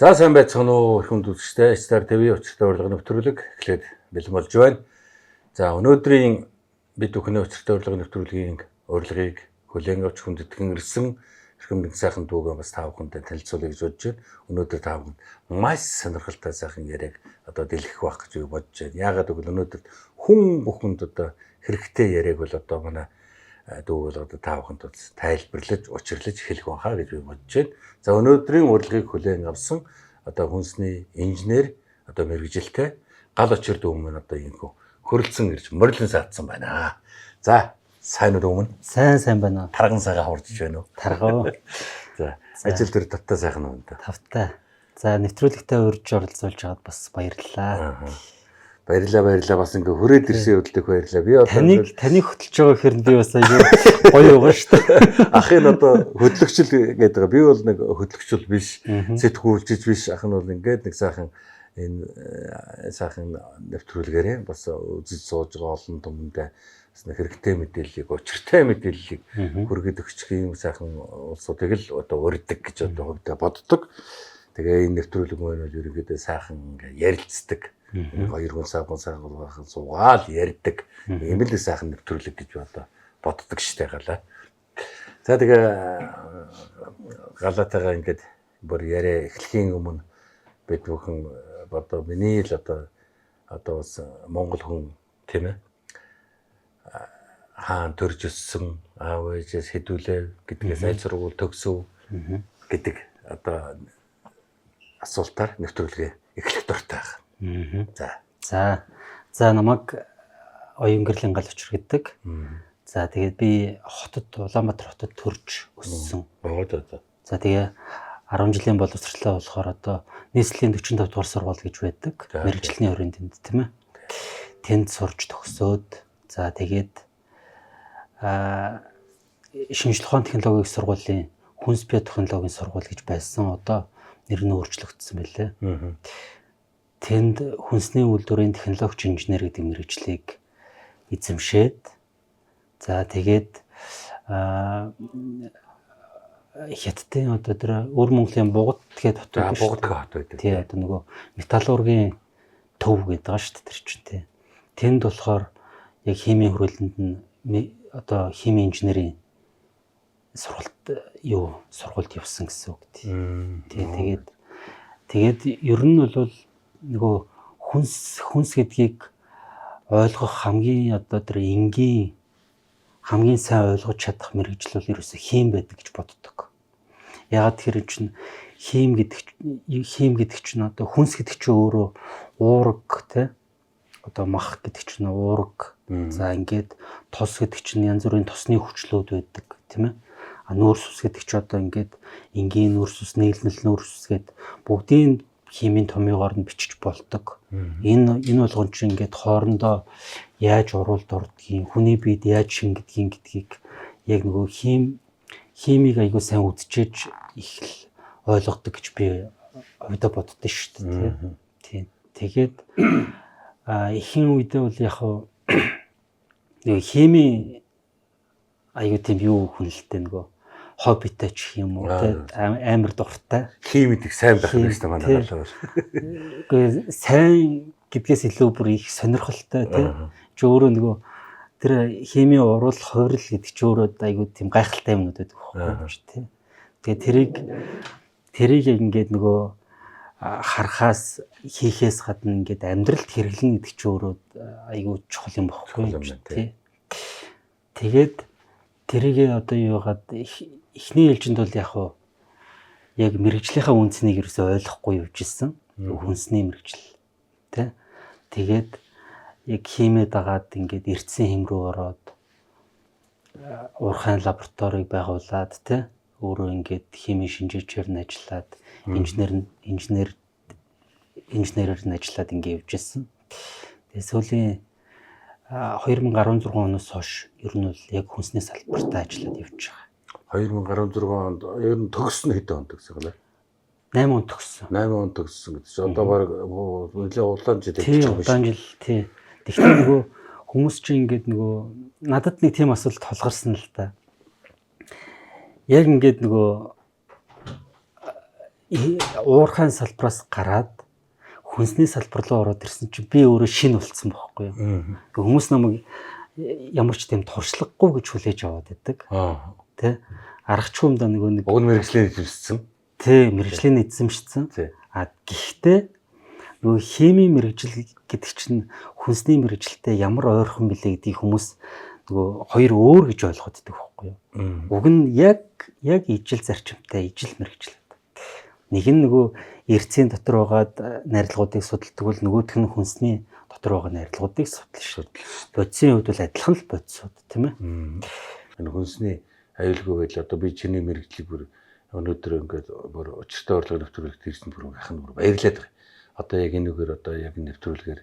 За сайн байцгаана уу их хүнд үзэгчтэй Star TV учиртай урилгын нэвтрүүлэг эхлээд бэлэн болж байна. За өнөөдрийн бид бүхний учиртай урилгын нэвтрүүлгийн урилгыг хүлээн авч хүндэтгэн ирсэн эрхэм сайхан дүүгээ бас та бүхэндээ танилцуулъя гэж бодож байна. Өнөөдөр та бүхэнд маш сонирхолтой сайхан яриаг одоо дэлгэх байх гэж бодож байна. Яагаад гэвэл өнөөдөр хүн бүхэнд одоо хэрэгтэй яриаг бол одоо манай дүүгэл одоо та бүхэнд тайлбарлаж, учирлаж хэлэх байхаа гэж би бодож байна. За өнөөдрийн урилгыг хүлээн авсан одоо хүнсний инженер одоо мэргэжилтэй гал очир дүү өмнө одоо ийхүү хөрөлцөн ирж морилон саадсан байна. За сайн уу өмнө? Сайн байна. Тарган цагаа хурдж байна уу? Таргав. За ажил дээр таттай сайхан уу энэ? Тавтай. За нэвтрүүлэгтээ урьж оролцуулж байгаад бас баярлалаа. Баярлалаа бас ингээ хүрээд ирсэн хөдөлтөх баярлалаа. Би одоо таныг хөтлж байгаа гэхээр би бас аюу гоё байгаа шүү дээ. Ахын одоо хөдлөгчл гэдэг байгаа. Би бол нэг хөдлөгчл биш, сэтгүүлчж биш. Ах нь бол ингээд нэг сайхан энэ сайхан нэвтрүүлгээрээ бас үзэж сууж байгаа олон түмэндээ бас нэг хэрэгтэй мэдээллийг, учиртай мэдээллийг хүргэж өгчих юм сайхан улсуудыг л одоо урьдаг гэж одоо хувьдаа боддог. Тэгээ энэ нэвтрүүлэг маань бол ерөнхийдөө сайхан ингээ ярилцдаг. Хоёр хүн сайхан суугаал ярьдаг. Ийм л сайхан нэвтрүүлэг гэж одоо боддог штэ галаа. За тэгээ галаатайгаа ингээд бүр яриа эхлэхийн өмнө бид бүхэн одоо миний л одоо бас монгол хүн тийм ээ хаан төрж өссөн аав ээжээс хэдүүлээ гэдгээс аль сургууль төгсөв гэдэг одоо асуултаар нэвтрүүлгээ эхлэх дуртай байна. За намайг Оюнгэрлийн гал учир гэдэг. За тэгээд би Улаанбаатар хотод төрж өссөн. За тэгээ 10 жилийн боловсролтой болохоор одоо нийслэлийн 45 дугаар сургууль гэж байдаг. Мэргэжлийн өрөөнд тэнд тийм ээ. Тэнд сурч төгсөөд за тэгээд шинжлэх ухааны технологийн сургуулийн хүнс бие технологийн сургууль гэж байсан. Одоо нэр нь өөрчлөгдсөн байлээ. Тэнд хүнсний үйлдвэрийн технологич инженер гэдэг мэргэжлийг эзэмшээд за тэгээд хятадын одоо тэр өвөр Монголын Бугад гэдэг хот байдаг шүү дээ. Тий одоо нөгөө металлургийн төв гэдэг байгаа шүү дээ тэр чинь тий. Тэнд болохоор яг химийн хөрөлдөнд нь одоо химийн инженерийн сургуульд явсан гэсэн үг тий. Тэгээд ер нь бол нөгөө хүнс гэдгийг ойлгох хамгийн одоо тэр энгийн хамгийн сайн ойлгож чадах мэргэжил бол ерөөсө хим байдаг гэж боддог. Ягаад тэр чинь хим гэдэг чинь одоо хүнс гэдэг чинь өөрөө уураг тий одоо мах гэдэг чинь уураг за ингээд тос гэдэг чинь янз бүрийн тосны хүчлүүд байдаг тийм ээ. Нүүрс ус гэдэг чинь одоо ингээд энгийн нүүрс ус, нийлмэл нүүрс ус гэдэг бүгдийн химийн томьёогоор нь бичиж болдог. Энэ болгон чинь ингээд хоорондоо яаж уруулд урдгийг, хүний биед яаж шингэдгийг яг нөгөө химиг айгуу сайн үдчиж их л ойлгодог гэж би өвдө боддоо шүү дээ тийм. Тэгээд ихэнх үедээ бол яг нөгөө хими айгуу тийм юу хүнэлтэй нөгөө хоббитай ч юм уу тийм амар дуртай. Химид их сайн байх хэрэгтэй манай бол. Гэхдээ сайн гэдгээс илүү бүр их сонирхолтой тийм. Чи өөрөө нөгөө тэр химийн уруулах хувирал гэдэг чи өөрөө айгуу тийм гайхалтай юмнууд байдаг байхгүй тийм. Тэгээд тэрийг ингээд нөгөө харахаас хийхээс гадна ингээд амьдралд хэрэглэнэ гэдэг чи өөрөө айгуу чухал юм байхгүй тийм. Тэгээд тэрийг одоо юу яагаад эхний ээлжинд бол яг мэргэжлийнхаа үнцнийг ерөөсөй ойлгохгүй явж исэн. Хүнсний мэргэжил тий. Тэгээд яг химэд дагаад ингээд эрдсэн хэм рүү ороод уурхайн лабораторийг байгуулад тий. Өөрөө ингээд химийн шинжээчээр нь ажиллаад инженерээр нь ажиллаад ингээд явж исэн. Тэгээд сүүлийн 2016 оноос хойш ер нь бол яг хүнсний салбартаа ажиллаад явж байгаа. 2016 онд ер нь төгссөн хэдэн он төгссөн вэ? 8 он төгссөн. 8 он төгссөн гэдэг чинь одоо баг нэлээд улаан жил хийж байгаа юм. Улаан жил тий. Тэгэхээр нөгөө хүмүүс чинь ингээд нөгөө надад нэг тийм асуулт толгарсан л та. Яг ингээд нөгөө уурхайн салбараас гараад хүнсний салбар руу ороод ирсэн чинь би өөрөө шинэ болцсон байхгүй юу. Хүмүүс намайг ямар ч тийм туршлагагүй гэж хүлээж аваад байдаг. Тэ аргач хүмдэ нэг уг мэрэгжлийн эзэмшсэн. Тэ мэрэгжлийн эзэмшсэн. Гэхдээ нөгөө химийн мэрэгжил гэдэг чинь хүнсний мэрэгжилтэй ямар ойрхон билээ гэдгийг хүмүүс нөгөө хоёр өөр гэж ойлгоддаг байхгүй юу. Уг нь яг ижил зарчимтай ижил мэрэгжил. Нэг нь нөгөө эрцийн дотор байгаад найрлагуудыг судалдаг бол нөгөөх нь хүнсний дотор байгаа найрлагуудыг судлаа шүү. Бодисын хувьд бол адилхан л бодисууд тийм ээ. Энэ хүнсний аюулгүй байдал одоо би чиний мэрэгжлийг бүр өнөөдөр ингээд бүр учиртай орлого нэвтрүүлэгт ирсэн бүр ахын бүр баярлаад байгаа. Одоо яг энэгээр одоо яг нэвтрүүлгээр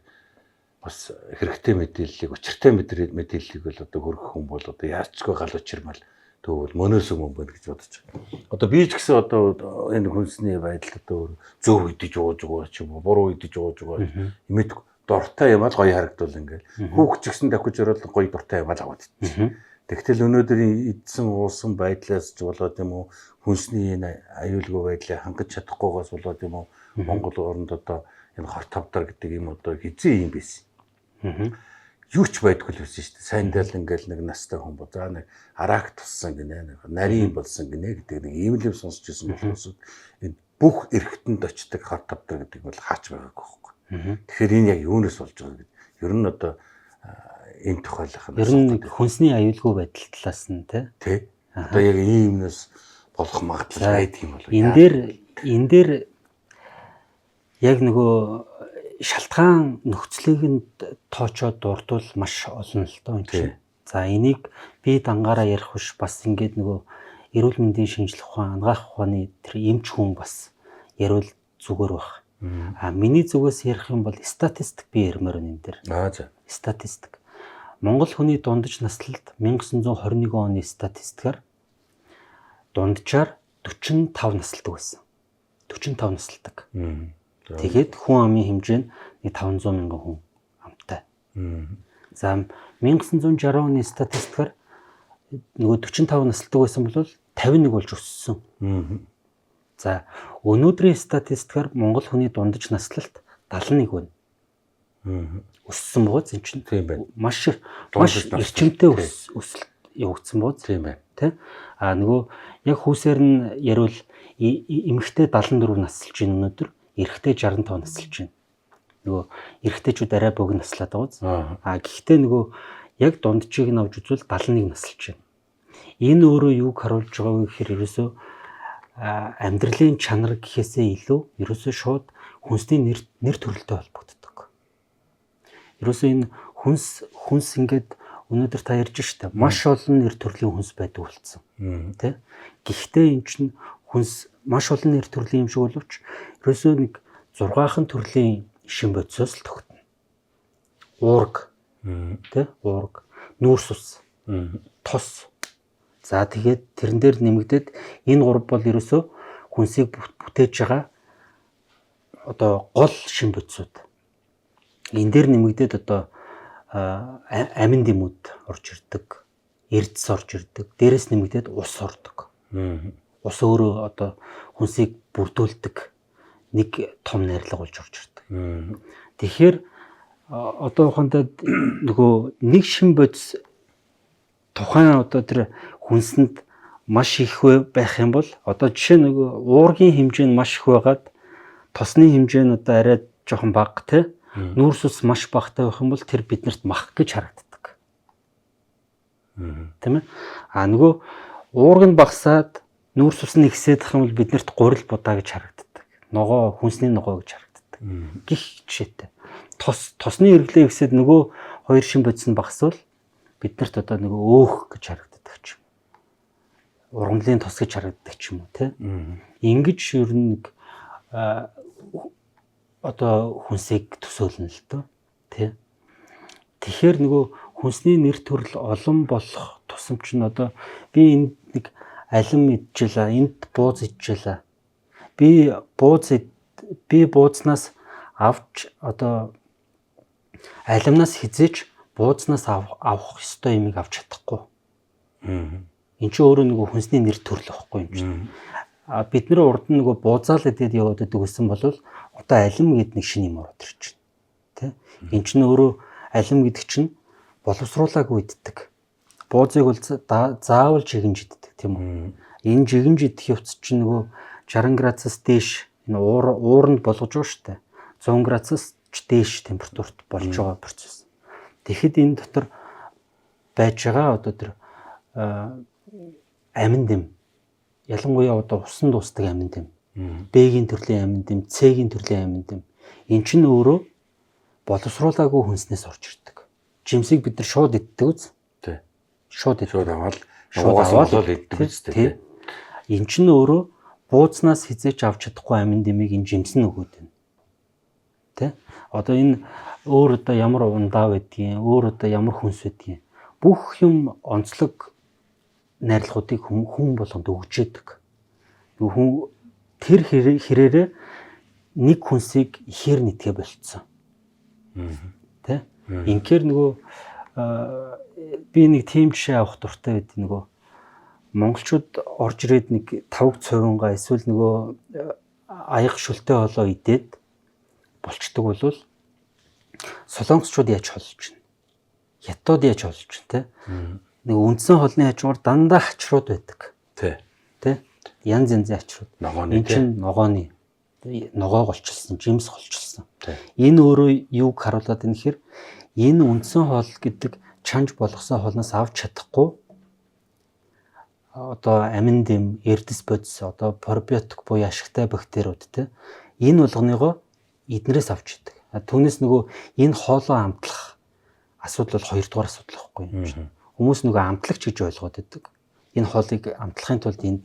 бас хэрэгтэй мэдээллийг учиртай мэдээллийг бол одоо хөргөх хүн бол одоо яарчгүй гал учирмал тэгвэл мөнөөс юм байна гэж бодож байгаа. Одоо би ч гэсэн одоо энэ хүнсний байдал одоо зөв идэж ууж байгаа ч юм уу буруу идэж ууж байгаа имэд дуртай юм аа гоё харагдвал ингээл хүүхч гисэн давхиж ороод гоё дуртай юм аа аваад идчих. Тэгтэл өнөөдрийн эдсэн уусан байдлаас ч болоод юм уу хүнсний энэ аюулгүй байдлыг хангаж чадахгүйгаас болоод юм уу Монгол оронд одоо энэ хорт тавдар гэдэг юм одоо хизээ юм байсан. Юу ч байдгүй л байсан шүү дээ. Сайндал ингээл нэг настай хүн бо. За нэг араак туссан гинэ, нэг нарийн болсон гинэ гэдэг нэг ийм л сонсч ирсэн болохоос энэ бүх эргэтэнд очдог хорт тавдар гэдэг бол хаач байгаагүй байхгүй. Тэгэхээр энэ яг юунаас болж байгаа гэдэг. Ер нь одоо энэ тухайлах нь ер нь хүнсний аюулгүй байдал талаас нь тий. Одоо яг иймнээс болох магадлал байдаг юм болов. Энэ дээр яг нөгөө шалтгаан нөхцөлийг нь тоочоод дурдвал маш олон л доо энэ чинь. За энийг би дангаараа ярих биш бас ингээд нөгөө эрүүл мэндийн шинжилгээ ухаан, анагаах ухааны тэр эмч хүн бас ярил зүгээр байх. Миний зүгээс ярих юм бол статистик би ярмаар байна энэ дээр. За. Статистик. Монгол хүний дундаж наслалт 1921 оны статистикаар дунджаар 45 насалдаг байсан. 45 насалдаг. Тэгээд хүн амын хэмжээ нь 500 мянган хүн амтай. За 1960 оны статистикаар нөгөө 45 насалдаг байсан бол 51 болж өссөн. За өнөөдрийн статистикаар Монгол хүний дундаж наслалт 71 байна. Өссөн бооз энэ чинь тийм байна. Маш эрчимтэй өсөлт явагдсан бооз тийм байна. Тэ? Нөгөө яг хүүсээр нь ярил эмэгтэй 74 наслж байна өнөөдөр. Эрэгтэй 65 наслж байна. Нөгөө эрэгтэйчүүд арай богино наслаад байгаа. Гэхдээ нөгөө яг дунджийг нь авч үзвэл 71 наслж байна. Энэ өөрөө юуг харуулж байгаа вэ гэхээр ерөөсөө амьдралын чанар гэхээсээ илүү ерөөсөө шууд хүнсний нэр төрөлтэй холбогддог. Ерөөсөө энэ хүнс ингээд өнөөдөр та ярьж штэ маш олон нэр төрлийн хүнс байдаг болсон. Тэ? Гэхдээ эн чинь хүнс маш олон нэр төрлийн юм шиг боловч ерөөсөө нэг 6хан төрлийн шин бодисоос л тогтно. Уург, тэ? Уург, нүүрс ус, тос. За тэгээд тэрэн дээр нэмэгдээд энэ гурав бол ерөөсөө хүнсийг бүтээж байгаа одоо гол шин бодисууд. Энэ дээр нэмэгдээд одоо амин дэмүүд орж ирдэг, эрдэс орж ирдэг. Дээрээс нэмэгдээд ус ордог. Ус өөрөө одоо хүнсийг бүрдүүлдэг нэг том найрлага болж орж ирдэг. Тэгэхээр одоо ухаандаа нөгөө нэг шин бодис тухайн одоо тэр хүнсэнд маш их байх юм бол одоо жишээ нөгөө уургийн хэмжээ нь маш их байгаад тосны хэмжээ нь одоо арай жоохон бага тий нүүрс ус маш багатай байх юм бол тэр биднэрт мах гэж харагддаг. Тийм ээ. Нөгөө уург нь багасаад нүүрс ус нь ихсээд байх юм бол биднэрт гурил будаа гэж харагддаг. Ногоо хүнсний ногоо гэж харагддаг. Гэх жишээтэй. Тосны эргэлээ ихсээд нөгөө хоёр шин бодис нь багасвал биднэрт одоо нөгөө өөх гэж харагддаг ч юм. Ургамлын тос гэж харагддаг ч юм уу тий. Ингэж ер нь нэг одоо хүнсийг төсөөлнө л дөө тий. Тэгэхээр нөгөө хүнсний нэр төрөл олон болох тусамч нь одоо би энд нэг алим идчихлаа, энд бууз идчихлаа. Би буузнаас авч одоо алимнаас хизээж буузнаас авах ёстой юмыг авч чадахгүй. Энд чинь өөрөө нөгөө хүнсний нэр төрөл واخгүй юм чинь. бид нэр урд нь нөгөө буузаал гэдээд яваад байдаг гэсэн бол одоо алим гэдэг нэг шинэ юм ороод ирж байна. Тэ? Энд чинь өөрөө алим гэдэг чинь боловсруулаагүй иддэг. Буузыг бол заавал жигэмж иддэг тийм үү? Энэ жигэмж идэх явц чинь нөгөө 60 градусаас дээш энэ ууранд болгож байгаа шүү дээ. 100 градусаас дээш температурт болж байгаа процесс. Тэгэхэд энэ дотор байж байгаа одоо тэр амин дэм ялангуяа одоо усан дуустдаг амин дэм, Б-ийн төрлийн амин дэм, С-ийн төрлийн амин дэм эн чинь өөрөө боловсруулаагүй хүнснээс орж ирдэг. Жимсийг бид нар шууд иддэг үз. Тий. Шууд аваад болоод иддэг үстэй. Эн чинь өөрөө буузнаас хизээч авч чадахгүй амин дэмийг энэ жимсэн өгөөд байна. Тэ? Одоо энэ өөр одоо ямар ундаа байдгийг, өөр одоо ямар хүнс байдгийг бүх юм онцлог найрлагуудыг хүн болгонд өгч яадаг. Хүн тэр хэрээрээ нэг хүнсийг ихээр нэтгэ болцсон. Тэ? Инхээр нөгөө би нэг тийм жишээ авах дуртай байд нөгөө монголчууд орж ирээд нэг тавг цовингаа эсвэл нөгөө аяг шүлтэй болоо идээд болчдөг болвол солонгосчууд яаж холж байна? Хятад яаж холж байна те? Нэг үндсэн холны хажуугаар дандаа хачрууд байдаг. Тэ. Янз янзын хачрууд. Энэ чинь ногооны ногоо голчилсан, жимс голчилсан. Энэ өөрөө юуг харуулад байна гэхээр энэ үндсэн хоол гэдэг чанж болгосон хоолноос авч чадахгүй одоо амин дэм, эрдэс бодис, одоо пробиотик буюу ашигтай бактериуд те энэ болгоныгоо эднэрээс авч идэг. Түүнээс нөгөө энэ хоолоо амтлах асуудал бол хоёрдугаар асуудал байхгүй юм. Хүмүүс нөгөө амтлагч гэж ойлгоод байдаг. Энэ хоолыг амтлахын тулд энд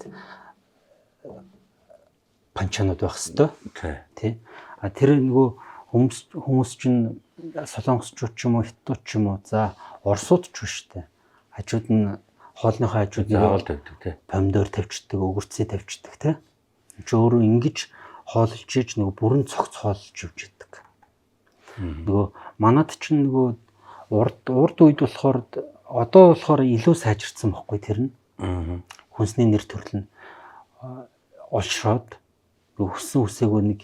панчанууд байх хэвээр. Тий. Тэр нөгөө хүмүүс чинь солонгосчууд ч юм уу, хятадууд ч юм уу, за орсууд ч биш үү. Хажууд нь хоолныхоо хажууд заавал тавьдаг тий. Помидор тавьчихдаг, өгөрцөө тавьчихдаг тий. Чи өөрөө ингэж хооллож ийж нөгөө бүрэн цогц хооллож явж идэг. Нөгөө манад чинь нөгөө урд үед болохоор одоо болохоор илүү сайжирсан байхгүй тэр нь. Хүнсний нэр төрөл нь олшроод өссөн үсээгөө нэг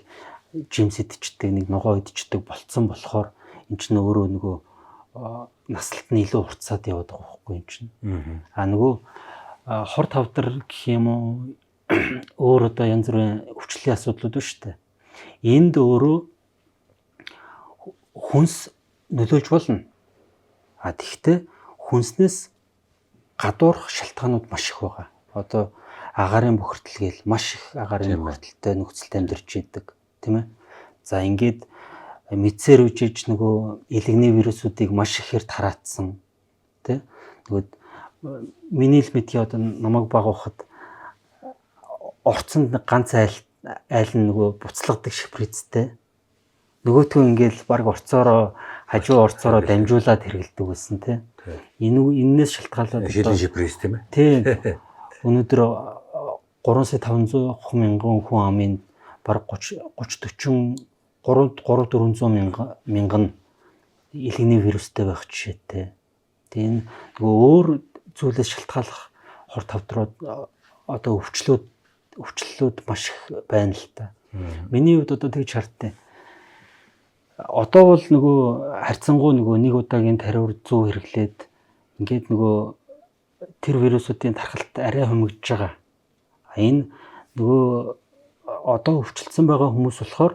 жимс идчихдэг, нэг ногоо идчихдэг болцсон болохоор эн чинь өөрөө нөгөө наслт нь илүү уртсаад яваад байгаа байхгүй юм чинь. Нөгөө хор тавдар гэх юм уу өөр одоо янз бүрийн өвчлөлийн асуудлууд ба штэ. Энд өөрөө хүнс нөлөөлж болно. Тэгэхдээ хүнснээс гадуурх шалтгаанууд маш их байгаа. Одоо агаарын бохирдол гээл маш их агаарын бохирдолтой нөхцөлд амьдарч идэг, тийм ээ. За ингээд мэдсээр үжиж нөгөө элэгний вирусуудыг маш ихээр тараацсан, тий. Нөгөө миний л мэдээ одоо намайг багуухад орцонд ганц айл нь нөгөө буцлагдаг шприцтэй. Нөгөөтгөө ингээл баг орцоороо хажуу орцоороо дамжуулаад хэрэгэлдэг байсан тий. Энээс шалтгаалаад шилэн шприц тийм ээ. Тий. Өнөөдөр 3,500 мянган хүн амын баг 30-40 300-400 мянган элэгний вирустэй байх жишээтэй. Тэгээ нөгөө өөр зүйлээс шалтгаалах хор тавдрууд одоо өвчлөлүүд маш их байна л та. Миний хувьд одоо тэгж харттай. Одоо бол нөгөө харьцангуй нөгөө нэг удаагийн тариур 100 хэрэглээд ингээд нөгөө тэр вирусуудын тархалт арай хумигдж байгаа. Энэ нөгөө одоо өвчлөлтсөн байгаа хүмүүс болохоор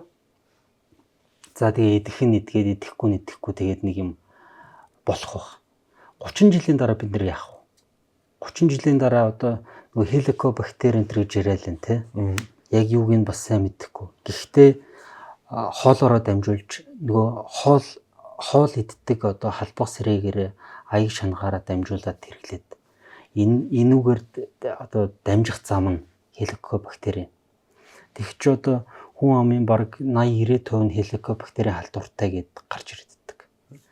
за тэгээ идэх нь идгээд идэхгүй тэгээд нэг юм болох бах. 30 жилийн дараа бид нэр яах вэ? 30 жилийн дараа одоо нөгөө хеликобактер энэ гэж яриад байна те. Яг юуг нь бас сайн мэдэхгүй. Гэхдээ хоолоороо дамжуулж нөгөө хоол иддэг одоо халбах сэрээгээр аяг шангаараа дамжуулаад хэрэглээд энүүгээр одоо дамжих зам нь хеликобактер. Тэгч одоо хүн амын бараг 80-90% нь хеликобактерийн халдвартай гэд гарч ирдэг.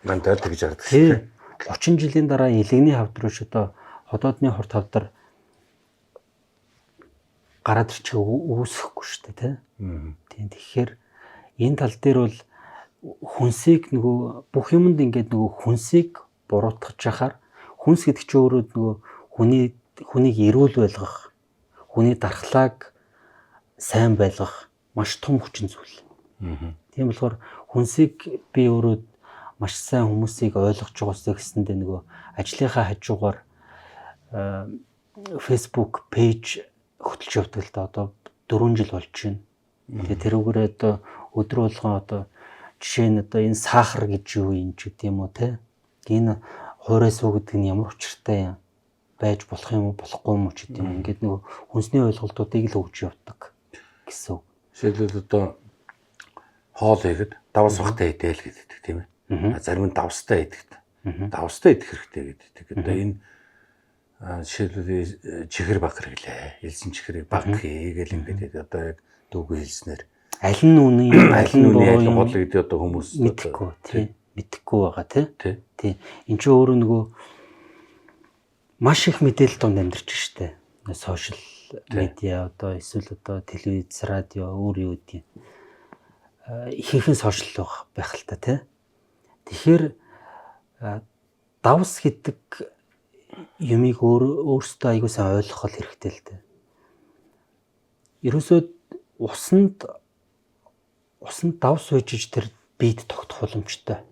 Мандал тэгж хардаг шүү. 30 жилийн дараа элэгний хавдар биш одоо ходоодны хор тавдар гараад ирчих үүсэхгүй шүү дээ тий. Тийм тэгэхээр энэ тал дээр бол хүнсийг нөгөө бүх юмд ингээд нөгөө хүнсийг буруутгах жахаар хүнс гэдэг чинь өөрөө нөгөө хүнийг эрүүл байлгах, хүний дархлааг сайн байлгах маш том хүчин зүйл. Тийм болохоор хүнсийг би өөрөө маш сайн хүмүүсийг ойлгож байгаасаа гэсэндээ нөгөө ажлынхаа хажуугаар Facebook пэйж хөтлж явдаг л да одоо 4 жил болж байна. Тэгээ тэрүүгээр одоо өдөр болгон одоо жишээ нь одоо энэ сахар гэж юу юм ч гэдэм үү те. Энэ хуурай суу гэдэг нь ямар учиртай юм байж болох юм уу болохгүй юм уу ч гэдэм үү. Ингээд нөгөө хүнсний ойлголтуудыг л өгч явдаг гэсэн. Жишээлбэл одоо хоол ихэд давс бахтай идээл гэдэг тийм ээ. Зарим нь давстай идэгт. Давстай идэх хэрэгтэй гэдэг. Одоо энэ жишээлбэл чихэр баг хэрэглээ. Элсэн чихрийг баг хийгээл ингээд одоо яг дүүгүй хэлснээр аль нь үнэн аль нь буруу гол гэдэг одоо хүмүүс мэдэхгүй тийм мэдэхгүй байгаа тийм. Энд чинь өөрөө нөгөө маш их мэдээлэл донд амьдарч штэ. Сошиал медиа одоо эсвэл одоо телевиз, радио өөр юу гэдэг ихэнхэн сошиал байх л та тийм. Тэгэхээр давс гэдэг юмыг өөрөөсөө аягүй сайн ойлгох хэрэгтэй л дээ. Ерөөсөө усанд давс үйжиж тэр биед тогтох боломжтой.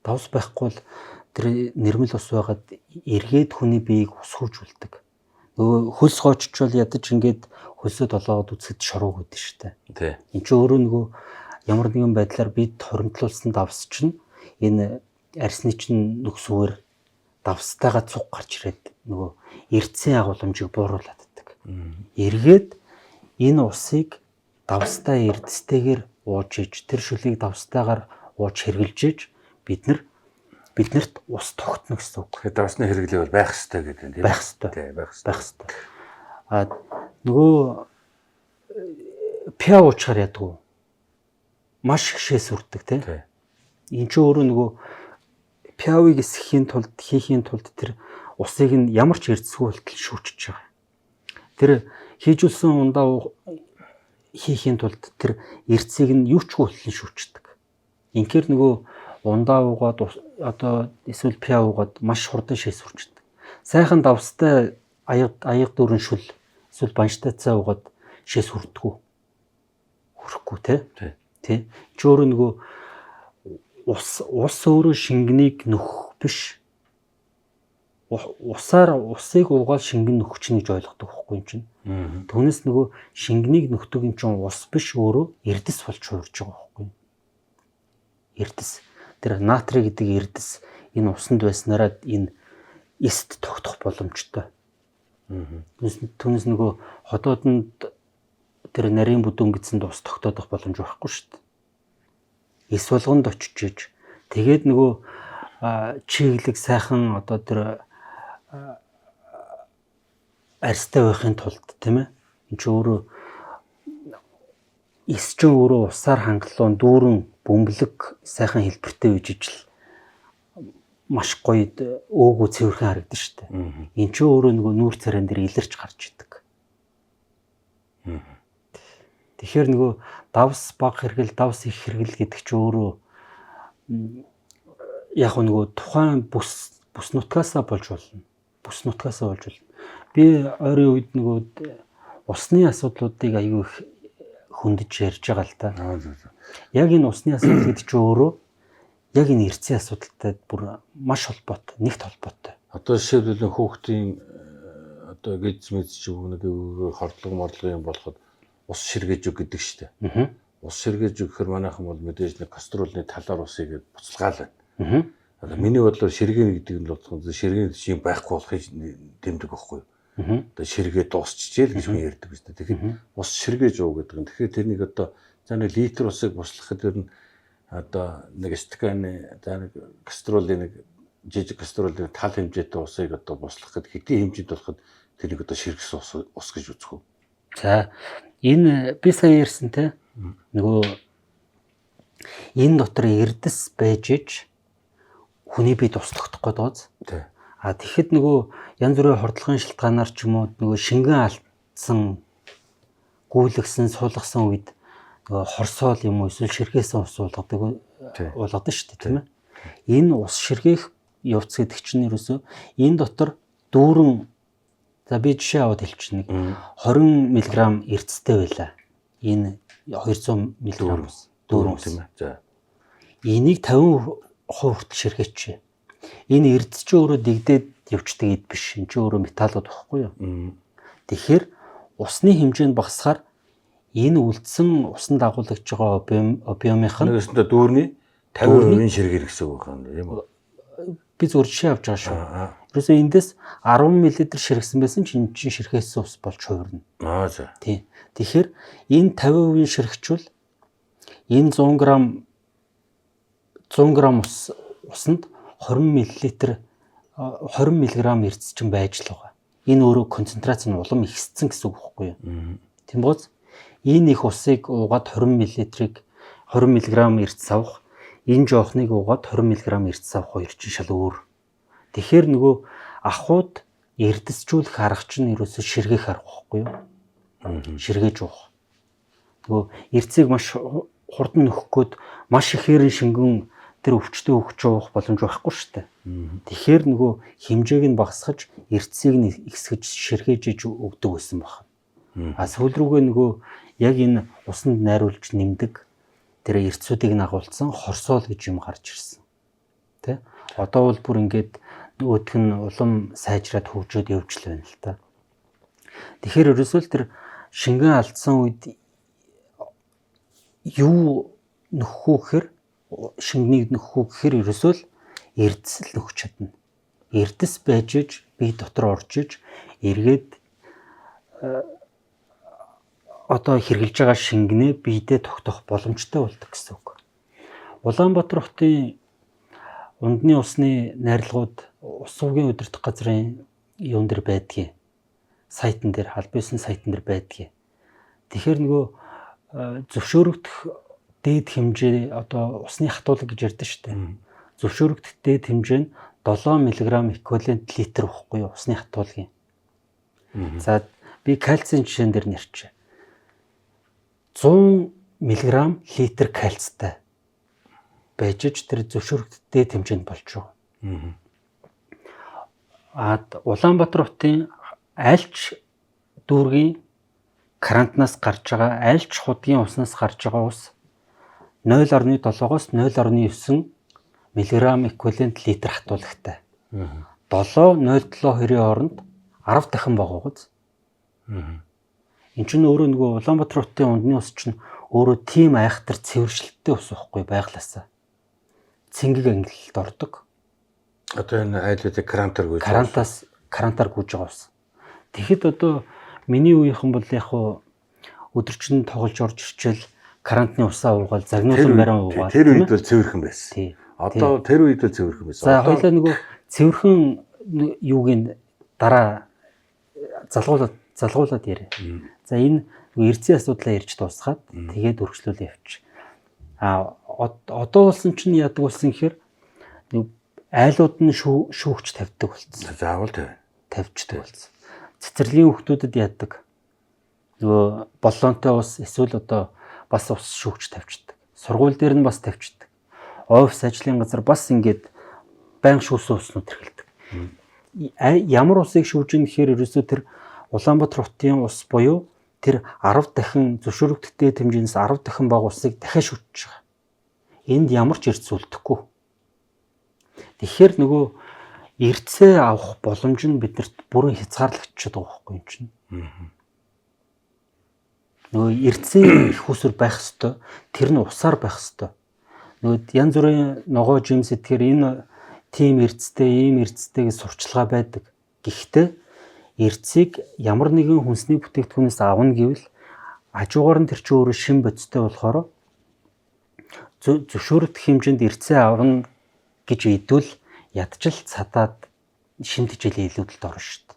Давс байхгүй бол тэр нэрмэл ус байгаад эргээд хүний биеийг усхүүжүүлдэг. Нөгөө хөлс гооччвол ядаж ингээд хөлсөд олоод үцгэд шорууг өгдөө штэ. Тий. Энд чинь өөрөө нөгөө ямар нэгэн байдлаар бид хоримтлуулсан давс чинь энэ арсны чинь нөхсвөр давстайгаа цуг гарч ирээд нөгөө эрдсэн агуулмжийг бууруулад ддаг. Эргээд энэ усыг давстай эрдэстэйгээр ууж иж тэр шүлгийг давстайгаар ууж хэрглэж иж биднэрт ус тогтно гэсэн үг. Тэгэхээр давсны хэрэглээ бол байх ёстой гэдэг тийм байх ёстой. Тий, байх ёстой. Нөгөө пиа уучаар ядгүй маш их шээс үрдэг тийм. Энд чинь өөрөө нөгөө пиавыг хийхийн тулд тэр усыг нь ямар ч эрдэсгүй болтол шүүчж байгаа. Тэр хийжүүлсэн ундаа хийхийн тулд тэр эрдэсийг нь юу ч болтол шүүчдэг. Инхээр нөгөө ундаа уугаад одоо эсвэл пиа уугаад маш хурдан шээс үрчдэг. Сайхан давстай аяг дүүрэн шүл эсвэл банштай цай уугаад шээс үрдэггүй. Хүрэхгүй тий. Чи өөрөө нөгөө ус өөрөө шингэнийг нөхөх биш. Усыг уугаад шингэн нөхөх чинь гэж ойлгодог байхгүй юм чинь. Түүнээс нөгөө шингэнийг нөхдөг юм чинь ус биш өөрөө эрдэс болж хуурж байгаа байхгүй. Эрдэс. Тэр натрий гэдэг эрдэс энэ усанд байснараа энэ эст тогтох боломжтой. Түүнээс нөгөө ходоодонд тэр нарийн бүдүүн гэдсэнд ус тогтоодох боломж байхгүй шүү дээ. Эс болгонд очиж иж тэгээд нөгөө чиглэг сайхан одоо тэр арьстай байхын тулд тийм ээ энэ ч өөрөө эс ч өөрөө усаар хангалуун дүүрэн бөмбөлөг сайхан хэлбэртэй үжижл маш гоё өөгүй цэвэрхэн харагдана шүү дээ. Энэ ч өөрөө нөгөө нүүр царайн дээр илэрч гарч идэг. Тэгэхээр нөгөө давс баг хэрэгэл, давс их хэрэгэл гэдэг чинь өөрөө яг нөгөө тухайн бүс нутгаасаа болж болно. Бүс нутгаасаа болж болно. Би ойрын үед нөгөө усны асуудлуудыг аягүй их хөндөж ярьж байгаа л та. Яг энэ усны асуудал гэдэг чинь өөрөө яг энэ эрдсийн асуудалтай бүр маш холбоотой, нэгт холбоотой. Одоо жишээлбэл хүүхдийн одоо гидс мэдс ч нэг хордлого юм болоход ус ширгээж өг гэдэг шүү дээ. Ус ширгээж өгөхөр манайхан бол мэдээж нэг каструлны талаар усыг буцалгаал байна. Одоо миний бодлоор ширгээн гэдэг нь болоход ширгээн чинь байхгүй болохыг тэмдэг байхгүй юу? Одоо ширгээ дуусчихжээ л гэж хүн ярьдаг биз дээ. Тэгэхээр ус ширгээж ууг гэдэг нь. Тэгэхээр тэрнийг одоо за нэг литр усыг буслахад тэр нь одоо нэг стаканы за нэг каструлын нэг жижиг каструлын тал хэмжээтэй усыг одоо буслахад хэдийн хэмжээнд болоход тэрнийг одоо ширгэсэн ус гэж үзэх үү? За энэ би сая ярьсан те нөгөө энэ дотор эрдэс байж иж хүний бие туслах гээд байгааз. Тэгэхэд нөгөө янз бүрийн хордлогын шалтгаанаар ч юм уу нөгөө шингэн алдсан гүйлгсэн суулгасан үед нөгөө хорсоол юм уу эсвэл ширхээсэн ус болгодог шүү дээ тийм ээ. Энэ ус ширгээх явц гэдэг чинь ерөөсөө энэ дотор дүүрэн За би жишээ аваад хэлчихнэ. 20 мг эрдэстэй байлаа. Энэ 200 мг дүүрэн тийм ээ. За. Энийг 50% хүртэл ширгээч. Энэ эрдэс чи өөрөө дэгдээд явцдаг эд биш. Энэ чи өөрөө металлууд багхгүй юу? Тэгэхээр усны хэмжээнд багасахаар энэ үлдсэн усан дагуулж байгаа объемынх нь нэгсэндээ дүүрний 50% ширгэр гэсэн үг байна тийм үү? Би зөв жишээ авч байгаа шүү. Ерөөсөө эндээс 10 мл ширгсэн байсан чинь энэ чинь ширхээссэн ус болж хувирна. За. Тийм. Тэгэхээр энэ 50% ширхчвэл энэ 100 г усанд 20 мл 20 мг эрдэс чинь байж л байгаа. Энэ өөрөө концентрац нь улам ихссэн гэсэн үг байхгүй юу? Тийм бооз энэ их усыг уугаад 20 мл-ийг 20 мг эрдэс авах, энэ жоохныг уугаад 20 мг эрдэс авах хоёр чинь шал өөр. Тэгэхээр нөгөө ахуйд эрдэсжүүлэх арга чинь ерөөсөө ширгээх арга байхгүй юу? Ширгээж уух. Нөгөө эрдэсийг маш хурдан нөхөх гээд маш ихээр шингэн тэр өвчтөе өгч уух боломж байхгүй шүү дээ. Тэгэхээр нөгөө хэмжээг нь багасгаж эрдэсийг нь ихсгэж ширгээж өгдөг байсан баг. Сүүл рүүгээ нөгөө яг энэ усанд найруулж нэмдэг тэр эрдэсүүдийг нагуулсан хорсоол гэж юм гарч ирсэн. Тэ? Одоо бол бүр ингээд нөгөөх нь улам сайжраад хөгжөөд явж л байна л та. Тэгэхээр ерөөсөө л тэр шингэн алдсан үед юу нөхөх гэхээр шингэнийг нөхөх гэхээр ерөөсөө л эрдэс л нөхч чадна. Эрдэс байж иж бие дотор орж иж эргээд одоо хэрглэж байгаа шингэнээ биедээ тогтоох боломжтой болдог гэсэн үг. Улаанбаатар хотын ундны усны найрлагууд ус сувгийн удирдах газрын юун дээр байдгийг, сайтн дээр, албан ёсны сайтн дээр байдгийг. Тэгэхээр нөгөө зөвшөөрөгдөх дээд хэмжээ одоо усны хатуулга гэж ярьдэн шүү дээ. Зөвшөөрөгдөх дээд хэмжээ нь 7 мг эквивалент литр байхгүй юу усны хатуулгын. За би кальцийн жишээн дээр нэрчээ. 100 мг литр кальцтай байж тэр зөвшөөрөгдөх дээд хэмжээнд болж байгаа. Улаанбаатар хотын альч дүүргийн крантнаас гарч байгаа, альч худгийн уснаас гарч байгаа ус 0.7-оос 0.9 мг эквивалент литр хатуулагтай. 7-0.72-ийн хооронд 10 дахин бага гоц. Энд чинь өөрөө нөгөө Улаанбаатар хотын ундны ус чинь өөрөө тийм айхтар цэвэршилттэй ус байхгүй байглаасаа. Цэнгэг ангиллалд ордог. Одоо энэ айлуудыг крантаар гүйж байгаа ус. Тэгэхэд одоо миний үеийнхэн бол яг хуу өдөржин тоглож орж ирчээл крантны усаа уугаал загнуулсан барин уугаал. Тэр үед бол цэвэрхэн байсан. Одоо тэр үед бол цэвэрхэн байсан. За хоёлаа нөгөө цэвэрхэн юуг нь дараа залгуулад ярэ. За энэ эрдэсийн асуудлаа ярьж дуусгаад тэгээд өргөжлүүлээ явчих. Одоо болсон чинь яадаг болсон гэхээр айлууд нь шүүгч тавьдаг болсон. Заавал тавьчдаг болсон. Цэцэрлэгийн хүмүүстэд яадаг. Нөгөө боллонтой ус эсвэл одоо бас ус шүүгч тавьчдаг. Сургууль дээр нь бас тавьчдаг. Офис ажлын газар бас ингээд байнга шүүсэн уснууд хэрхэлдэг. Ямар усыг шүүж ийн гэхээр ерөөсөө тэр Улаанбаатар хотын ус буюу тэр 10 дахин зөвшөөрөгдөлтэй хэмжээс 10 дахин бага усыг дахиад шүүж байгаа. Энд ямар ч эрдэс үлдэхгүй. Тэгэхээр нөгөө эрдэсээ авах боломж нь биднэрт бүрэн хязгаарлагдчиход байгаа байхгүй юм чинь. Нөгөө эрдэсийн их усүр байх ёстой. Тэр нь усаар байх ёстой. Нөгөө янз бүрийн ногоо жимс эдгээр энэ тим эрдэстэй, ийм эрдэстэй гэж сурчлагаа байдаг. Гэхдээ эрдэсийг ямар нэгэн хүнсний бүтээгдэхүүнээс авна гэвэл хажуугаар нь тэр чинь өөрөө шин бодистой болохоор зөвшөөрөгдөх хэмжээнд эрдэсээ авна гэж идвэл ядчил цадаад шимт хичээлийн илүүдэлд орно шүү дээ.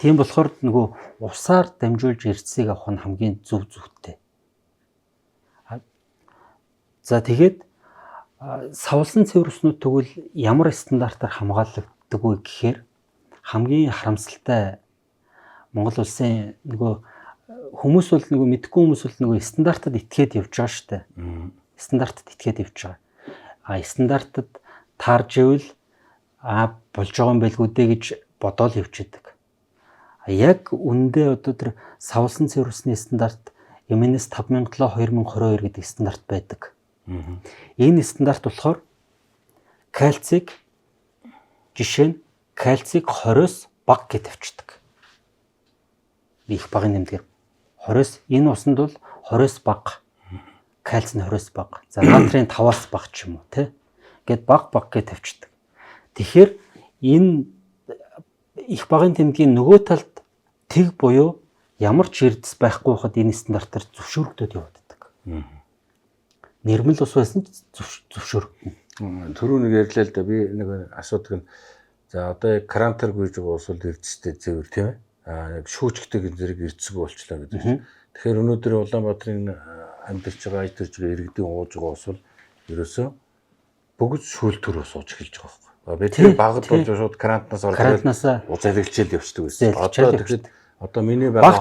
Тийм болохоор нөгөө усаар дамжуулж эрдэсийг авах нь хамгийн зөв зүйтэй. За тэгээд савлсан цэвэр уснууд тэгвэл ямар стандартаар хамгаалагддаг вэ гэхээр хамгийн харамсалтай Монгол улсын нөгөө хүмүүс бол нөгөө мэдгүй хүмүүс бол нөгөө стандартад итгээд явж байгаа шүү дээ. Стандартад итгээд явж байгаа. Стандартад таарж ивэл болж байгаа юм байлгүй дээ гэж бодоол явж идэг. Яг үндэ одоо тэр савлсан цэвэрсний стандарт MNS 5007-2022 гэдэг стандарт байдаг. Энэ стандарт болохоор кальцийг жишээ нь кальцийг 20-с бага гэж тавьчихдаг. Их багын нэмдгээр 20-с энэ усанд бол 20-с бага. Кальц нь 20-с бага. За натрийн 5-аас бага ч юм уу тий. Гэт бага гэж тавьчихдаг. Тэгэхээр энэ их багын тэмдгийн нөгөө талд тэг буюу ямар ч эрдэс байхгүй хахад энэ стандартаар зөвшөөрөгдөд явагддаг. Нэрмэл ус байсан ч зөвшөөрөгдөн. Түрүү нэг ярьлаа л да би нэг асуудаг нь за одоо карантар гүйж байгаа ус бол эрдэстэй зэвэр тийм ээ. Яг шүүжгтэй зэрэг эрдэсгүй болчлаа гэдэг чинь. Тэгэхээр өнөөдөр Улаанбаатарын амьдарч байгаа ажирч байгаа иргэдийн ууж байгаа ус бол ерөөсөө бүгд шүүлтүр ус ууж эхэлж байгаа байхгүй. Би тэр багт болж шууд карантнаас ороод узайлгчээл явчихдаг байсан. Одоо тэгэхээр одоо миний байгаа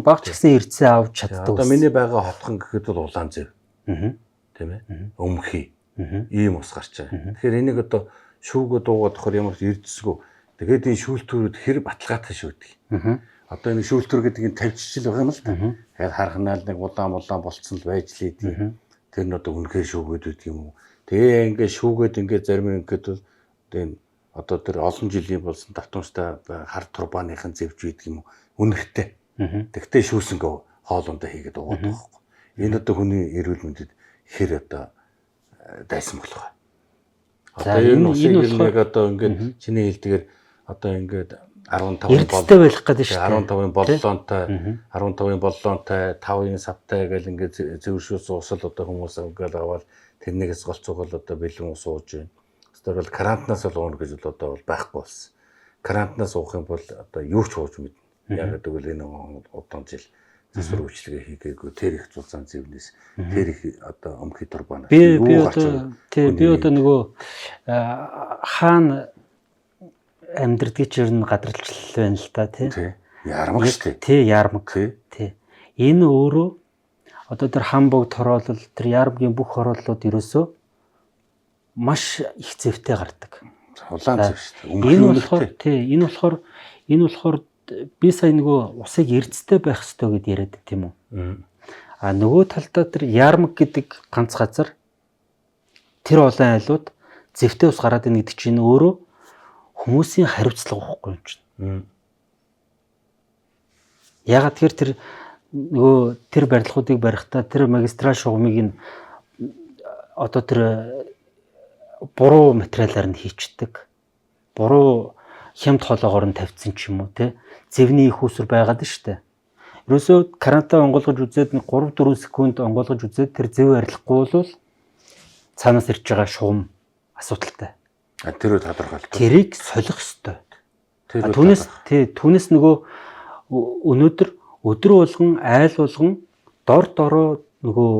багч гисэн эрдсээ авч чаддаг. Одоо миний байгаа хотхон гэхэд бол улаан зэв. Тийм ээ. Өмхий. Ийм ус гарч байгаа. Тэгэхээр энийг одоо шүүгөө дуугаад тохор ямар ч эрдэсгүй. Тэгээд энэ шүүлтүүрүүд хэр баталгаатай шүүдэг. Одоо энэ шүүлтүр гэдэг нь тавьчихл байгаа юм л да. Тэгэхээр харахнаал нэг улаан болцсон л байж л идэв. Тэр нь одоо үнэхээр шүүгээд байдаг юм уу? Тэгээ ингээд шүүгээд ингээд зарим ингээд бол энэ одоо тэр олон жилийн болсон давтамжтай хар турбаныхын зэвж байдаг юм уу? Үнэртэй. Тэгтээ шүүсэнгөө хоолундаа хийгээд уугаад байгаа байхгүй. Энэ одоо хүний эрүүл мэндэд хэр одоо дайсан болох вэ? Одоо энэ усыг нэг одоо ингээд чиний хэлдгээр одоо ингээд 15 эрдэстэй байх гэдэг шүү дээ. 15-ын боллоонтой 15-ын боллоонтой 5-ын савтай гэл ингээд зэвэршүүлс усал одоо хүмүүс ингээд аваад тэрнээс голцоогол одоо бэлэн ус ууж байна. Тэр бол карантнаас л ууна гэж бол одоо бол байхгүй болсон. Карантнаас уух юм бол одоо юу ч ууж мэднэ. Яг гэвэл энэ удаан жил засвар үйлчлэгээ хийгээгүй тэр их зузаан зэвнээс тэр их одоо өмхий турбанаас би одоо нөгөө хаана амьдрдгийг ч ер нь гадралжлал байна л да тий. Ярмаг шүү дээ. Тий ярмаг. Тий. Энэ өөрөө одоо тэр хамбог тороолол тэр ярмгийн бүх хорооллууд ерөөсөө маш их зэвтэй гардаг. Улаан зэв шүү Энэ дээ. болохоор би сая нөгөө усыг эрдэстэй байх ёстой гэд яриад байт юм уу? Нөгөө талдаа тэр ярмаг гэдэг ганц газар тэр олон айлууд зэвтэй ус гараад ийн гэдэг чинь өөрөө хүмүүсийн хариуцлага واخгүй юм чинь. Ягаад тэгэхээр тэр нөгөө тэр барилгуудыг барихтаа тэр магистраль шугамыг нь одоо тэр буруу материалаар нь хийчдэг. Буруу хямд хоолоогоор нь тавьсан ч юм уу те. Зэвний их усүр байгаад нь штэ. Ерөөсөө карантаа онгойлгож үзээд 3-4 секунд онгойлгож үзээд тэр зэв арилахгүй бол цаанаас ирж байгаа шугам асуудалтай. Тэр үе тодорхойлдог. Тэрийг солих ёстой. Түүнээс нөгөө өнөөдөр өдөр болгон айл болгон дор дороо нөгөө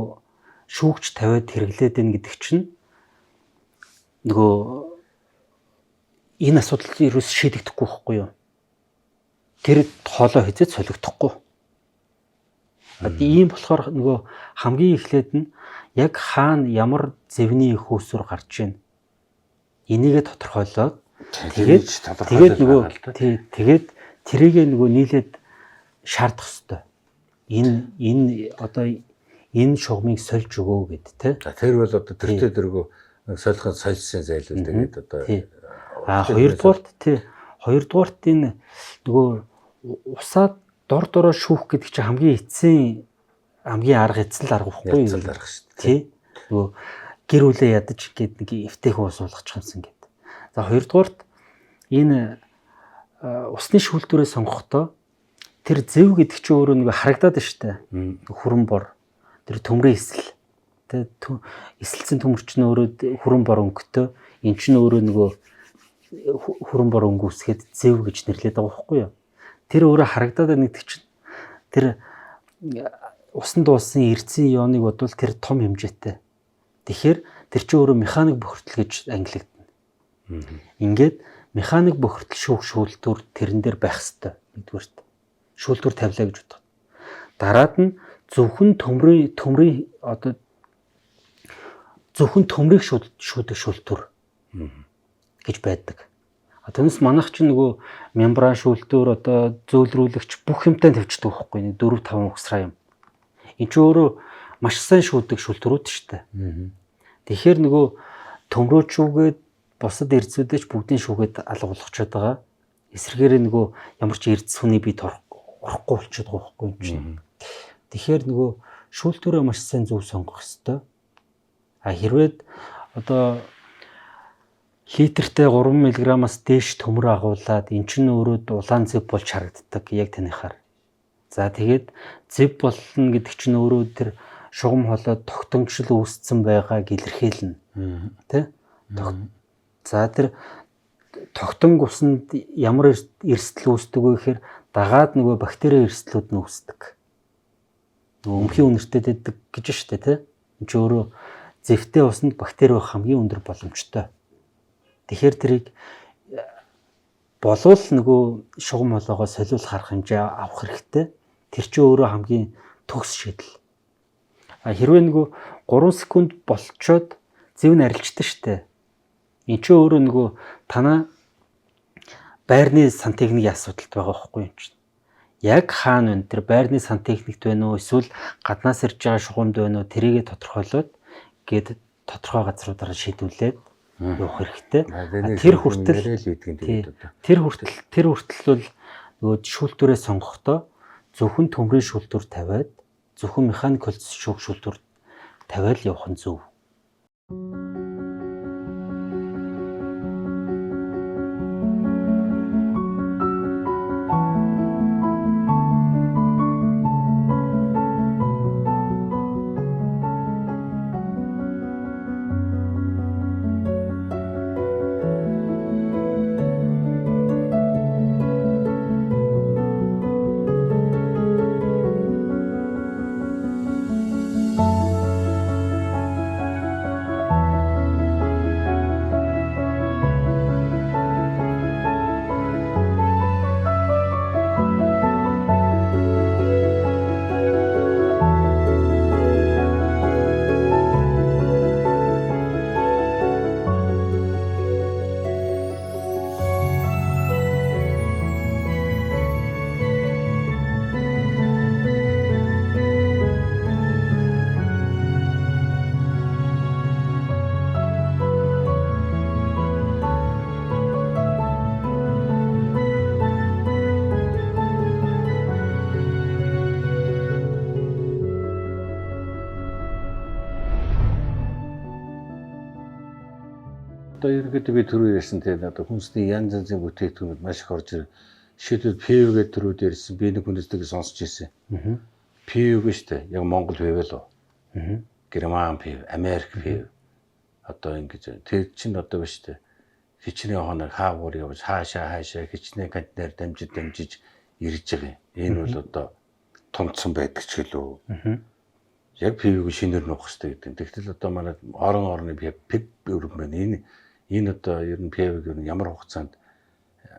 шүүгч тавиад хэрэглээд байна гэдэг чинь нөгөө энэ асуудал ерөөс шийдэгдэхгүй байхгүй юу? Тэр хоолой хязгаарч солигдохгүй. Ийм болохоор нөгөө хамгийн эхлээд нь яг хаана ямар зэвний их усүр гарч ийн. Энийгээ тодорхойлоод тэгээд тэрийгээ нөгөө нийлээд шаардах ёстой. Энэ одоо энэ шугамыг сольж өгөө гэд тэ. Тэр бол одоо тэртээ дэргөө солихын сольсон зайлуул тэгээд одоо хоёрдугаарт энэ нөгөө усаад дор дороо шүүх гэдэг чинь хамгийн эцсийн хамгийн арга эцэл арга واخгүй юу? Арга шүү дээ. Тий. Нөгөө гэр бүлээ ядаж гээд нэг эвтэйх ус уулгачих юмсан гэд. За хоёрдугаарт энэ усны шүүлтүүрээ сонгохдоо тэр зэв гэдэг чинь өөрөө нэг харагдаад байна шүү дээ. Хүрэн бор тэр төмрийн эсэл тэ эсэлцэн төмөрч нь өөрөө хүрэн бор өнгөтэй эн чинь өөрөө нөгөө хүрэн бор өнгө үсгээд зэв гэж нэрлэдэг байгаа байхгүй юу? Тэр өөрөө харагдаад байна гэдэг чинь тэр усан дуусан эрдсэн ионыг бодвол тэр том хэмжээтэй. Тэгэхээр тэр чинь өөрөө механик бохирдол гэж ангилагдана. Ингээд механик бохирдол шүүлтүүр тэрэн дээр байх хэвээр нэгдүгээрт. Шүүлтүүр тавилаа гэж боддог. Дараад нь зөвхөн төмрийн одоо зөвхөн төмрийг шүүдэг шүүлтүүр гэж байдаг. Түүнээс манайх чинь нөгөө мембран шүүлтүүр одоо зөөлрүүлэгч бүх юмтай тавьчихдаг байхгүй нэг 4-5 угсраа юм. Энд чинь өөрөө маш сайн шүүдэг шүүлтүүрүүд шүү дээ. Тэгэхээр нөгөө төмрөө шүүгээд бусад эрдсүүдэж бүгдийн шүүгээд алга болгочод байгаа. Эсрэгээр нөгөө ямар ч эрдс хүний бие орохгүй болчиход байгаа байхгүй юм чинь. Тэгэхээр нөгөө шүүлтүүрээ маш сайн зөв сонгох хэрэгтэй. Хэрвээ одоо литртэй 3 мг-аас дээш төмөр агуулад эн чинь өөрөө улаан зэв болж харагддаг яг таныхаар. За тэгээд зэв болно гэдэг чинь өөрөө тэр шугам холоод тогтомжл үүсцэн байгааг илэрхийлнэ. Тэ? За тэр тогтонг усанд ямар эрсдэл үүсдэг вэ гэхээр дагаад нөгөө бактери эрсдлүүд нь үүсдэг. Нөгөө өмхийн үнэртэй дэдэг гэж штэ тэ. Энд чинь өөрөө зэвтэй усанд бактери байх хамгийн өндөр боломжтой. Тэгэхээр тэрийг болвол нөгөө шугам холоогоо солиулах арга хэмжээ авах хэрэгтэй. Тэр чинь өөрөө хамгийн төгс шийдэл. Хэрвээ нөгөө 3 секунд болцоод зэв нь арилждаг штэ. Энд чинь өөрөө нөгөө танаа байрны сантехникийн асуудалд байгаа байхгүй юм чинь. Яг хаана вэ? Тэр байрны сантехникт байна уу? Эсвэл гаднаас ирж байгаа шугамд байна уу? Тэрийгэ тодорхойлоод гээд тодорхой газруудаараа шийдвүлээд явах хэрэгтэй. Тэр хүртэл бол нөгөө шүүлтүүрээ сонгохдоо зөвхөн төмрийн шүүлтүүр тавиад зөвхөн механик шүүлтүүр тавиад явах нь зөв. Одоо ерөнхийдөө би түрүү ярьсан тийм одоо хүнсний янз янзын бүтээгдэхүүнүүд маш их орж ирээ. Жишээлбэл PV гэдэг түрүүд ярьсан би нэг хүнстэйг сонсч ирсэн. PV гэж штэ яг Монгол PV л уу. Герман PV, Америк PV. Одоо ингэж тэр чинь одоо биш штэ. Хичнээн хоног хаагуур явж хаашаа хичнээн контейнер дамжиж ирж байгаа юм. Энэ бол одоо томцсон байдаг ч гэлөө. Яг PV-г шинээр нуух хэрэгтэй гэдэг. Тэгтэл одоо манай орны PV өргөн байна. Энэ одоо ер нь PV-г ямар хугацаанд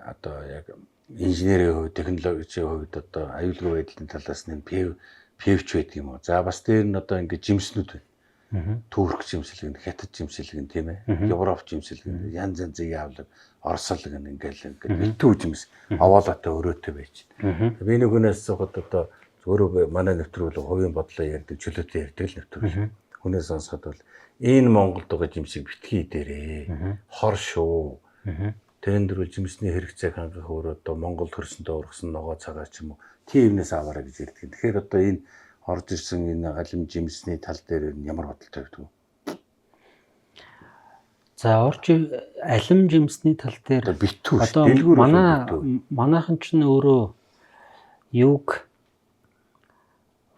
одоо яг инженерийн хувьд, технологийн хувьд одоо аюулгүй байдлын талаас нь PV-ч байдаг юм уу? За бас дээр нь одоо ингэ жимснүүд байна. Турк жимсэлгэн, хятад жимсэлгэн тийм ээ. Европ жимсэлгэн, янз янзын явлаг, орсолг ингээл битүү жимс аваалаатай өрөөтэй байж. Би нэг хүнээс сухад одоо өөрөө манай нэвтрүүл хувийн бодлоо ярьдаг, чөлөөтэй ярьдаг л нэвтрүүл. Хүнээс сонсоход бол энэ Монголд байгаа жимсийг битгий дээрээ. Хор шүү. Тэрэн дөрөв жимсний хэрэгцээг хангах өөр одоо Монгол төрсөндөө ургасан ногоо цагаар ч юм уу тиймнээс аваарай гэж ярьдаг. Тэгэхээр одоо энэ орж ирсэн энэ алим жимсний тал дээр ямар бодолтой байдаг вэ? За алим жимсний тал дээр битүү одоо манайхан ч өөрөө юуг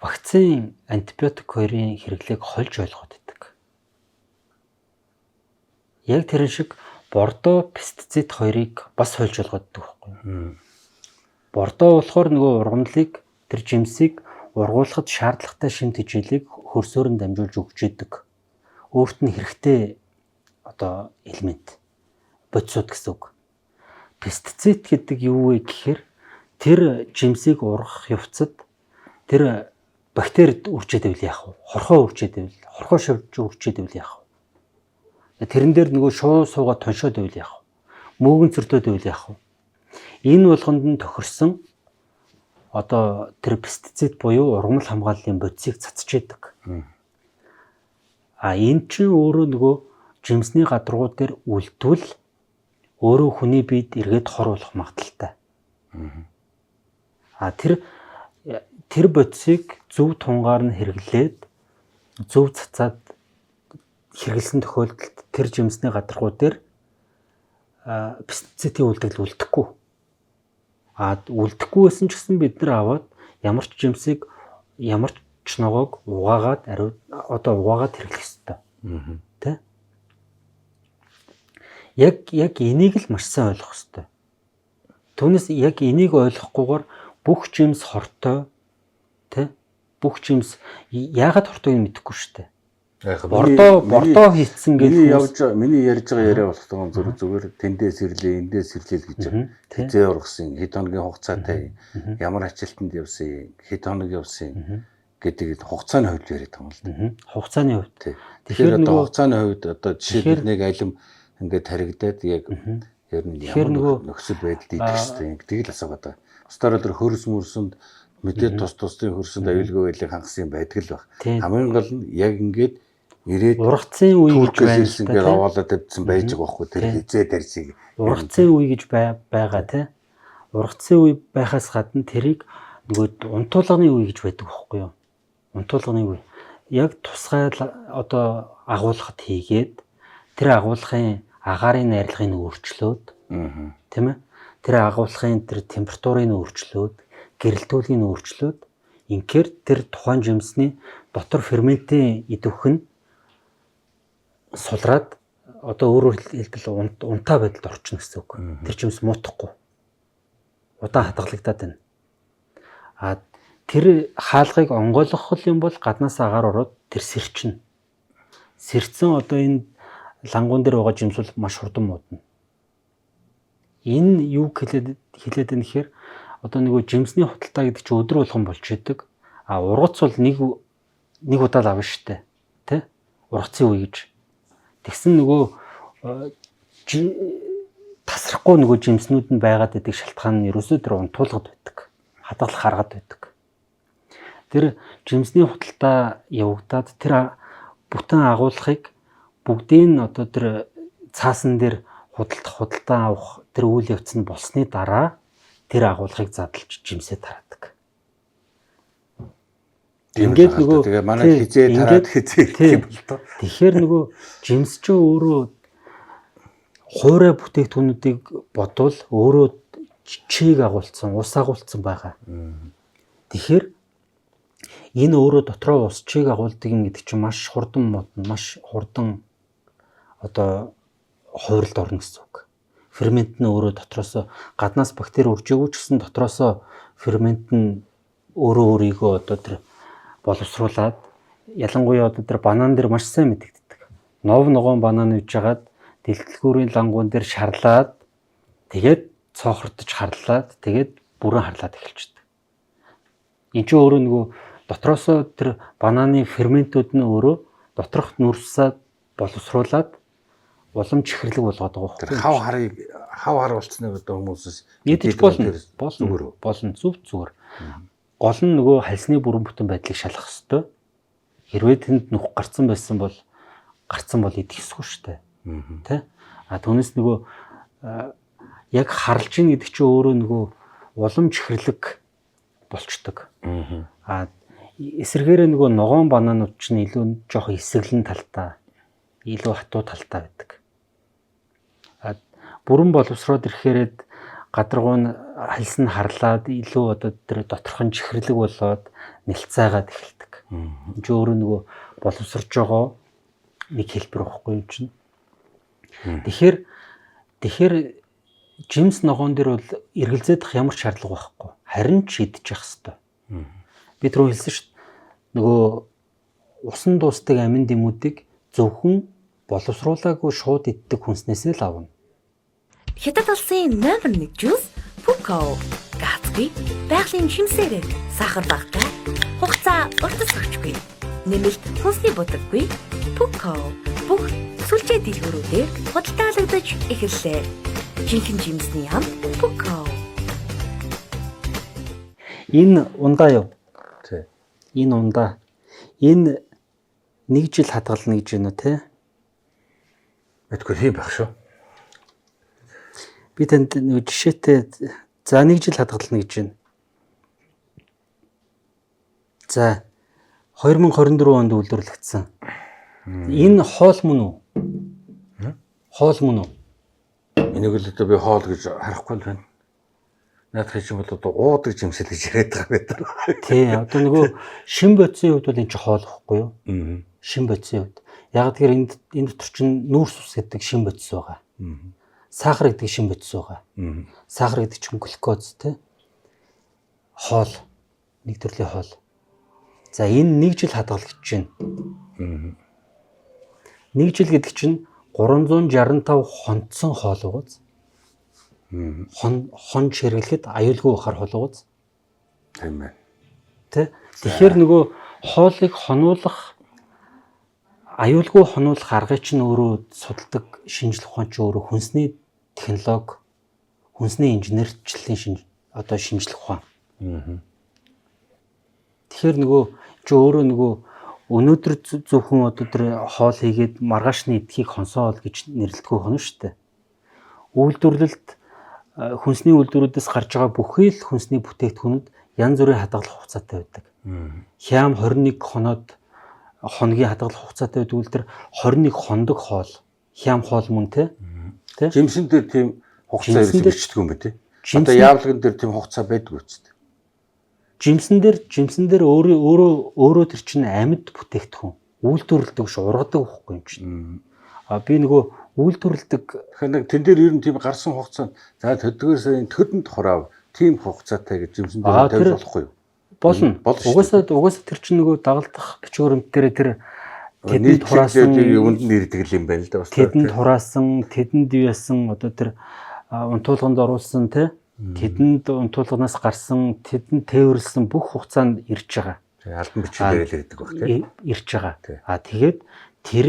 вакцин, антибиотик хоёрын хэрэглээг хольж ойлгоод байдаг. Яг тэрэн шиг бордоо, пестицид хоёрыг бас хольж ойлгоод байдаг байхгүй юу? Бордоо болохоор нөгөө ургамлыг, тэр жимсийг ургуулахад шаардлагатай шимт хичээлийг хөрсөөр нь дамжуулж өгч идэг. Өөрт нь хэрэгтэй одоо элемент, бодисууд гэсэн үг. Пестицид гэдэг юу вэ гэхээр тэр жимсийг ургах явцад тэр бактерид үрчээд байвал яах вэ? Хорхоо үрчээд байвал, хорхоо шавж үрчээд байвал яах вэ? Тэрэн дээр нөгөө шуу суугаад тоншоод байвал яах вэ? мөөгөн цөртөөд байвал яах вэ? Энэ болгонд нь тохирсон одоо тэр пестицид буюу ургамал хамгааллын бодисыг цацчихдаг. Энэ чинь өөрөө нөгөө жимсний гадаргуу дээр үлдвэл өөрөө хүний биед эргээд хор болох магадaltaй. Тэр бодисыг зөв тунгаар нь хэрэглээд зөв цацаад хэрэглэсэн тохиолдолд тэр жимсний гадаргуу дээр пестицидийн үлдэгдэл үлдэхгүй. Үлдэхгүй байсан ч гэсэн бид нар аваад ямар ч жимсийг ямар ч ногоог угаагаад угаагаад хэрэглэх ёстой. Тэ? Яг энийг л маш сайн ойлгох ёстой. Түүнээс яг энийг ойлгохгүйгээр бүх жимс хортой, тэ? Бүх жимс яагаад хортойг мэдэхгүй шүү дээ. Бордоо хийцэн гэж миний ярьж байгаа яриа болох зүгээр тэндээс ирлээ, эндээс ирлээ гэж хизээ ургасан, хэд хоногийн хугацаатай, ямар ачаалтанд явсан, хэд хоног явсан гэдэг хугацааны хувьд яриад байгаа юм л да. Хугацааны хувьд. Тэгэхээр одоо хугацааны хувьд одоо жишээлбэл нэг алим ингээд таригдаад яг ер нь ямар нөхцөл байдалд идэх хэрэгтэй гэдэг л асуугаад байгаа. Бусдаар л хөрс мөрсөнд мэдээ тусдын хөрсөнд аюулгүй байлыг хангасан байдаг л баг. Хамгийн гол нь яг ингээд ирээд ургацын үе гэж байна. Ингээд овоолоод тавьсан байж байгаа байхгүй тэр хизээ тарьсыг. Ургацын үе гэж байгаа тий. Ургацын үе байхаас гадна тэрийг нөгөө унтуулганы үе гэж байдаг байхгүй юу? Унтуулганы үе. Яг тусгай одоо агуулгад хийгээд тэр агуулгын агаарын найрлагыг өөрчлөөд тийм ээ. Тэр агуулгын тэр температурыг өөрчлөөд, гэрэлтүүлгийг өөрчлөөд инхээр тэр тухайн жимсний дотор ферментийн идэвх нь сулраад одоо өөрөөр хэлбэл унтаа байдалд орчихно гэсэн үг. Тэр жимс муутахгүй. Удаан хадгалагдаад байна. Тэр хаалгыг онгойлгох юм бол гаднаас агаар ороод тэр сэрчнэ. Сэрцэн одоо энэ лангуун дээр байгаа жимс бол маш хурдан муудна. Энэ юу хэлээд байна гэхээр одоо нөгөө жимсний худалдаа гэдэг чинь өдөр болгон болж идэг. Ургац бол нэг удаа л авна штэ. Тэ? Ургацын үе гэж. Тэгсэн нөгөө тасрахгүй нөгөө жимснүүд нь байгаад байдаг шалтгаан нь ерөөсөө тэр унтуулгад байдаг. Хадгалах харгаад байдаг. Тэр жимсний худалдаа явагдаад тэр бүтэн агуулгыг бүгдийг нь одоо тэр цаасан дээр худалдаа авах тэр үйл явц нь болсны дараа тэр агуулгыг задлж жимсээ тараадаг. Ингээд нөгөө тэгээ манай хизээ тараад хизээ юм бол тоо. Тэгэхээр нөгөө жимс ч өөрөө хуурай бүтээгдэхүүнүүдийг бодвол өөрөө чийг агуулсан, ус агуулсан байгаа. Тэгэхээр энэ өөрөө дотроо ус чийг агуулдаг юм гэдэг чинь маш хурдан модно, маш хурдан одоо хууралд орно гэсэн үг. Фермент нь өөрөө дотроосоо гаднаас бактери үржээгүй ч гэсэн дотроосоо фермент нь өөрийгөө одоо тэр боловсруулад ялангуяа одоо тэр банан дээр маш сайн мэдэгддэг. Ногоон банан ивж хагаад дэлгэлгүүрийн лангуун дээр шарлаад тэгээд цоохортож харлаад тэгээд бүрэн харлаад эхэлчихдэг. Энд чинь өөрөө нөгөө дотроосоо тэр бананы ферментүүд нь өөрөө доторх нүрсээ боловсруулад улам чихэрлэг болгоод байгаа байхгүй. Тэр хав хар болцсныг одоо хүмүүсээс нэгдэж болно зөв зүгээр. Гол нь нөгөө хальсны бүрэн бүтэн байдлыг шалгах ёстой. Хэрвээ тэнд нүх гарцсан байсан бол идэх ёсгүй шүү дээ. Тэ? Түүнээс нөгөө яг харлж ийн гэдэг чинь өөрөө нөгөө улам чихэрлэг болчдөг. Эсвэргээрээ нөгөө ногоон бананууд чинь илүү жоох эсэглэн талтай, илүү хатуу талтай байдаг. Бүрэн боловсроод ирэхээр гадаргуу нь хальс нь харлаад илүү одоо тэр доторхон чихэрлэг болоод нэлцээгээд эхэлдэг. Энд өөрөө нөгөө боловсрож байгаа нэг хэлбэр واخгүй юм чинь. Тэгэхээр жимс ногоон дээр бол эргэлзээдэх ямар ч шаардлага байхгүй. Харин ч идчих хэвээр. Би түрүү хэлсэн шүү дээ. Нөгөө усан дуустдаг амин дэмүүдийг зөвхөн боловсруулаагүй шууд иддэг хүнснээсээ л авна. Хятад улсын номер 1 жуус Puko. Гацгүй, байгалийн жимсээр сахар багтаа. Хугацаа уртас өгчгүй. Нэмэлт хүнсний будаггүй. Puko. Бүх сүлжээ дэлгүүрүүдээр худалдаалагдаж эхэллээ. жинхэнэ жимсний ам Puko. Энэ ундаа юу? Тий. Энэ ундаа. Энэ 1 жил хадгална гэж байна уу те? Мэдгүй тийм байх шүү. Би танд нэг жишээтэй за 1 жил хадгална гэж байна. За 2024 онд үйлдвэрлэгдсэн. Энэ хоол мөн үү? Хоол мөн үү? Энийг л одоо би хоол гэж харахгүй л байна. Наадах чинь бол одоо уудаг жимсэл гэж яриад байгаа байдаг. Тий, одоо нөгөө шин бодисын хувьд бол энэ ч хоол واخгүй юу? Шин бодисын хувьд. Яг тэгэхээр энэ дотор чинь нүүрс ус гэдэг шин бодис байгаа. Сахар гэдэг шин бодис байгаа. Сахар гэдэг чинь глюкоз тий. Хоол нэг төрлийн хоол. За энэ 1 жил хадгалж байна. 1 жил гэдэг чинь 365 хонцсон хоол ууз. Хон чиргэлэхэд аюулгүй бахар хоол ууз. Тийм ээ. Тэ. Тэгэхээр нөгөө хоолыг хонуулах аюулгүй хонуулах аргыг чинь өөрөө судалдаг шинжлэх ухаан чинь өөрөө хүнсний технологи, хүнсний инженерчлэлийн шинжлэх ухаан. Тэгэхээр нөгөө чи өөрөө нөгөө өнөөдөр зөвхөн одоо тэр хоол хийгээд маргаашны эдхийг хонсоо хоол гэж нэрлэдэг хүн шүү дээ. Үйлдвэрлэлд хүнсний үйлдвэрүүдээс гарч байгаа бүхий л хүнсний бүтээгдэхүүнүүд янз бүрийн хадгалах хугацаатай байдаг. Хям 21 хоногийн хадгалах хугацаатай байдаг үл тэр 21 хондог хоол, хям хоол мөн тэ? Жимсэн дээр тийм хугацаа хэрэгждэг юм бэ тий? Одоо яавлагын дээр тийм хугацаа байдгүй үст. Жимсэн дээр өөрөө тэр чинь амьд бүтээгдэхүүн. Үйлдвэрлэдэг ш ургадаг байхгүй юм чинь. А би нөгөө үйлдвэрлэдэг Тэгэхээр нэг тэн дээр ер нь тийм гарсан хугацаа за төдгөөс төдөнд хураа тийм хугацаатай гэж жимсэн дээр тавьж болохгүй юу? Болно. Угаасаа тэр чинь нөгөө дагалдах бичвэрэмт дээр тэр тэдэнд хураасан үнд нэрдэг юм байна л да бас. Тэдэнд хураасан, тэдэнд яасан одоо тэр унтуулганд оруулсан тий тэдэнд унтуулганаас гарсан, тэдэнд тээвэрлсэн бүх хугацаанд ирж байгаа. Албан бичвэрээр л ирдэг баг тий. Ирж байгаа. А тэгээд тэр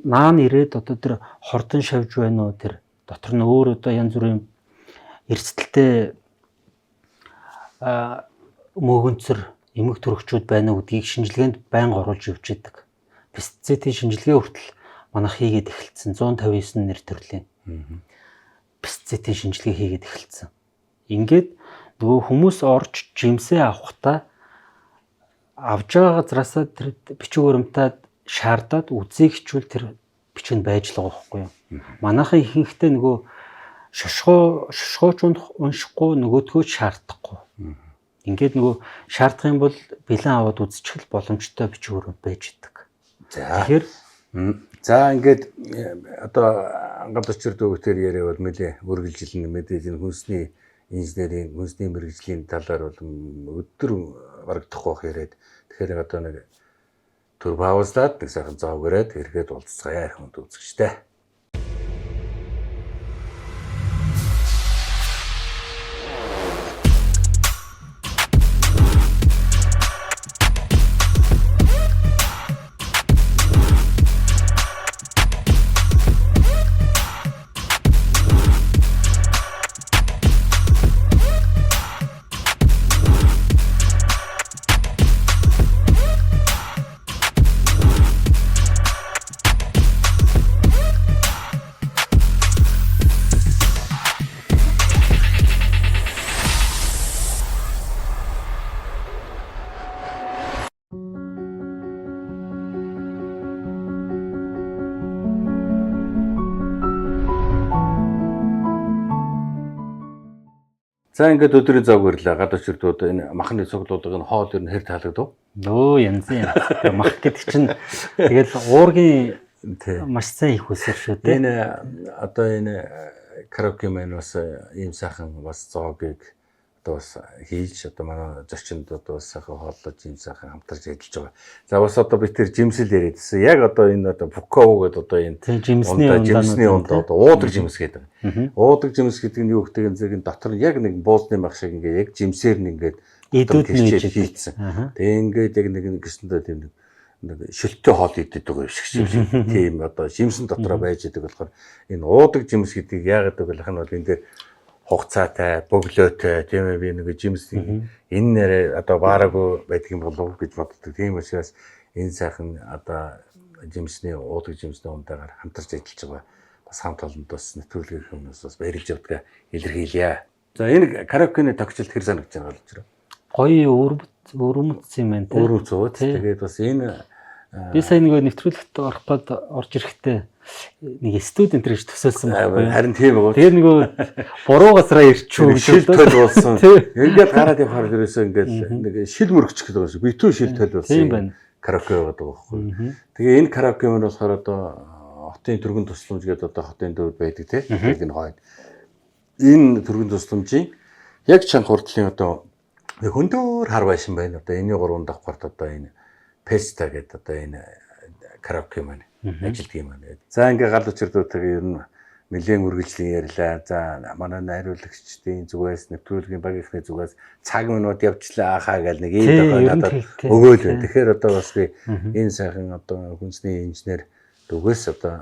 наан ирээд одоо тэр хордон шавж байна уу тэр дотор нь өөр одоо янз бүрийн эрсдэлтэй мөөгөнцөр эмэг төрөгчүүд байна уу гэдгийг шинжилгээнд байнга оруулж явж байдаг. Пестицидийн шинжилгээ хүртэл манайх хийгээд эхэлсэн 159 нэр төрлийн. Пестицидийн шинжилгээ хийгээд эхэлсэн. Ингээд нөгөө хүмүүс орж жимсээ авахтаа авж байгаа газраасаа тэр бичвэрэмтад шаардаад үзийг хичүүл тэр бичвэнд байж л байгаа байхгүй юу. Манайхан ихэнхдээ нөгөө шошгооч уншихгүй нөгөөдгөө шаардахгүй. Ингээд нөгөө шаардах юм бол бэлэн аваад үзчих л боломжтой бичвэр байж идэг. Тэгэхээр за ингээд одоо ангал учир дүүгээр яриа бол нэлээ үргэлжилнэ мэдээж энэ хүнсний инженерийн хүнсний мэргэжлийн талаар бол өдөр барагдах байх яриад тэгэхээр одоо нэг төр баавзлаад нэг сайхан зав гэрээд эргээд уулзцаая архимд үзэгчтэй. За ингээд өдрийн зав гэрлээ гадуур чирдүүд энэ махны цуглуулгын хоол ер нь хэр таалагдав? Өө янз юм. Мах гэдэг чинь тэгэл уургийн маш сайн их үсэр шүү дээ. Энэ одоо энэ караоке маань бас ийм сайхан бас зоогийг одоо бас хийж одоо манай зочинд одоо бас сайхан хооллож ийм сайхан хамтарч ажиллаж байгаа. За бас одоо би тэр жимсэл яриадсэн. Яг одоо энэ одоо Puko гэдэг одоо энэ жимсний унд одоо уудаг жимс гэдэг. Уудаг жимс гэдэг нь юу гэдэг нь зэрэг дотор яг нэг буузны мах шиг ингээ яг жимсээр нь ингээд идүүд нь хийцэн. Тэгээ ингээд яг нэг гисэндээ тийм нэг нэг шилттэй хоол иддэг байгаа шиг шиг. Тийм одоо жимсэн дотроо байж идэг болохоор энэ уудаг жимс гэдгийг яагаад гэвэл ах нь бол энэ дээр хугацаатай, бөглөөтэй тийм ээ би нэг жимс энэ нэрээ одоо баараагүй байдаг юм болов гэж боддог. Тийм учраас энэ сайхан одоо жимсний уудаг жимсний ундаагаар хамтарч ажиллаж байгаа бас хамт олондоос нэвтрүүлгийн хүмүүст бас баярлж явдгаа илэрхийлье. За энэ караокены тогтчлт хэр санагдаж байгаа болж байна. Гоё өрөмц юм байна те. Өрөмц уу. Тэгээд бас энэ би сая нэг нэвтрүүлэгт орох гээд орж ирэхдээ нэг студент гэж төсөөлсөн байхгүй. Харин тийм байгаа. Тэгээд нөгөө буруу газараа ирчихв гэж шил тойл болсон. Ингээд гараад явахаар ерөөсөө ингээд нэг шил мөрөгч гэдэг байсан. Битүү шил тойл болсон. Тийм байна. Караоке байгаа байхгүй. Тэгээ энэ караоке мөр болохоор одоо хотын түргэн тусламж гэдэг одоо хотын төвд байдаг тийм. Энэ хойд. Энэ түргэн тусламжийн яг чанга хурдлын одоо хөндөөр хар байшин байна. Одоо энэний 3 давхарт одоо энэ Песта гэдэг одоо энэ караоке маань ажилтг юм байна. За ингээ гал учирдуудыг ер нь нэлээд үргэлжлэн ярьлаа. За манай найруулагчдын зүгээс нэвтрүүлгийн багийнхны зүгээс цаг минут явчлаа хаа гэл нэг ийм надад өгөөл байна. Тэгэхээр одоо бас би энэ сайхан одоо хүнсний инженер зүгээс одоо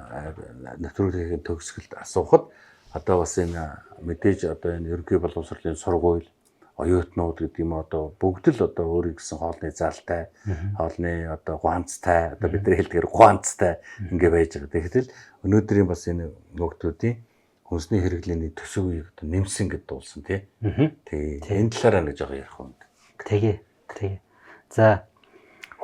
нэвтрүүлгийн төгсгөлд асуухад одоо бас энэ мэдээж одоо энэ ерөнхий боловсролын сургууль оюутнууд гэдэг юм одоо бүгд л одоо өөрийн гэсэн хоолны залтай, хоолны одоо гуанцтай, одоо бидний хэлдгээр гуанцтай ингэ байж байгаа. Тэгэхээр өнөөдрийн бас энэ нөгөөдүүдийн хүнсний хэрэглээний төсөвийг одоо нэмсэн гэдээ дуулсан тий. Тэгээ энэ талаараа нэг жоо ярих юм. Тэгээ. За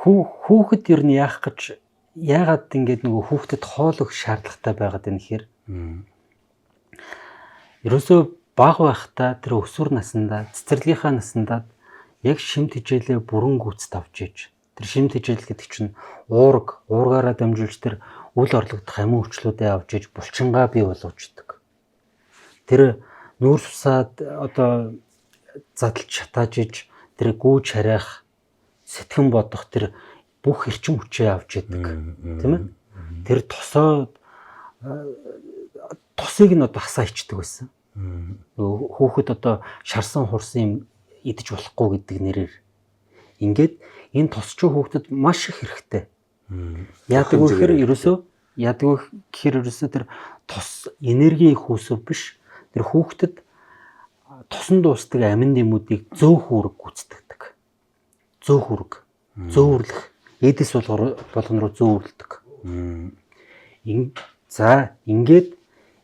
хүүхэд ер нь яагаад ингэж нөгөө хүүхдэд хоол өгөх шаардлагатай байгаад байна гэхээр ерөөсөө бага байхдаа тэр өсвөр насндаа цэцэрлэгийнхаа насндаа яг шимт хичээлээ бүрэн гүйцэд авч иж тэр шимт хичээл гэдэг чинь уургаараа дамжуулж тэр үл орлогдох амин өвчлүүдээ авч иж булчингаа бий болгоочдөг. Тэр нүүрс усаад одоо задлж шатааж иж тэр гүүж харайх сэтгэн бодох тэр бүх эрчим хүчээ авч идэг тийм ээ. Тэр тосыг нь одоо хасаа ичдэг байсан. Хүүхэд одоо шарсан хурсан юм идэж болохгүй гэдэг нэрээр ингээд энэ тосч хүүхдэд маш их хэрэгтэй. Яадаг вэ гэхээр ерөөсөө тэр тос энергийн хүүсөв биш. Тэр хүүхдэд тосон дуустдаг амин нэмүүдийг зөөх үүрэг гүйцэтгэдэг. Зөөх үүрэг. Зөөвөрлөх. Эдис болгон руу зөөвөрлөдөг.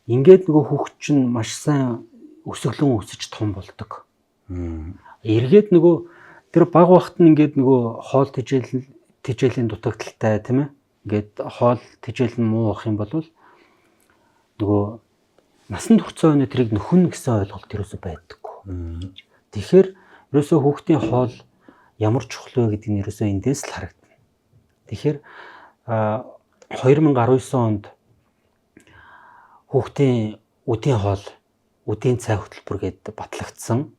Ингээд нөгөө хүүхэд чинь маш сайн өсөглөн өсөж том болдог. Эргээд нөгөө тэр баг багт нь ингээд нөгөө хоол тэжээлийн дутагдaltaй тийм ээ. Ингээд хоол тэжээл нь муу ах юм бол нөгөө насан туршаа өнө тэрийг нөхөн гэсэн ойлголт ерөөсөй байдаггүй. Тэгэхээр ерөөсөй хүүхдийн хоол ямар чухал вэ гэдэг нь ерөөсөй эндээс л харагдана. Тэгэхээр 2019 онд хүүхдийн үдийн хоол, үдийн цай хөтөлбөр гэдэг батлагдсан.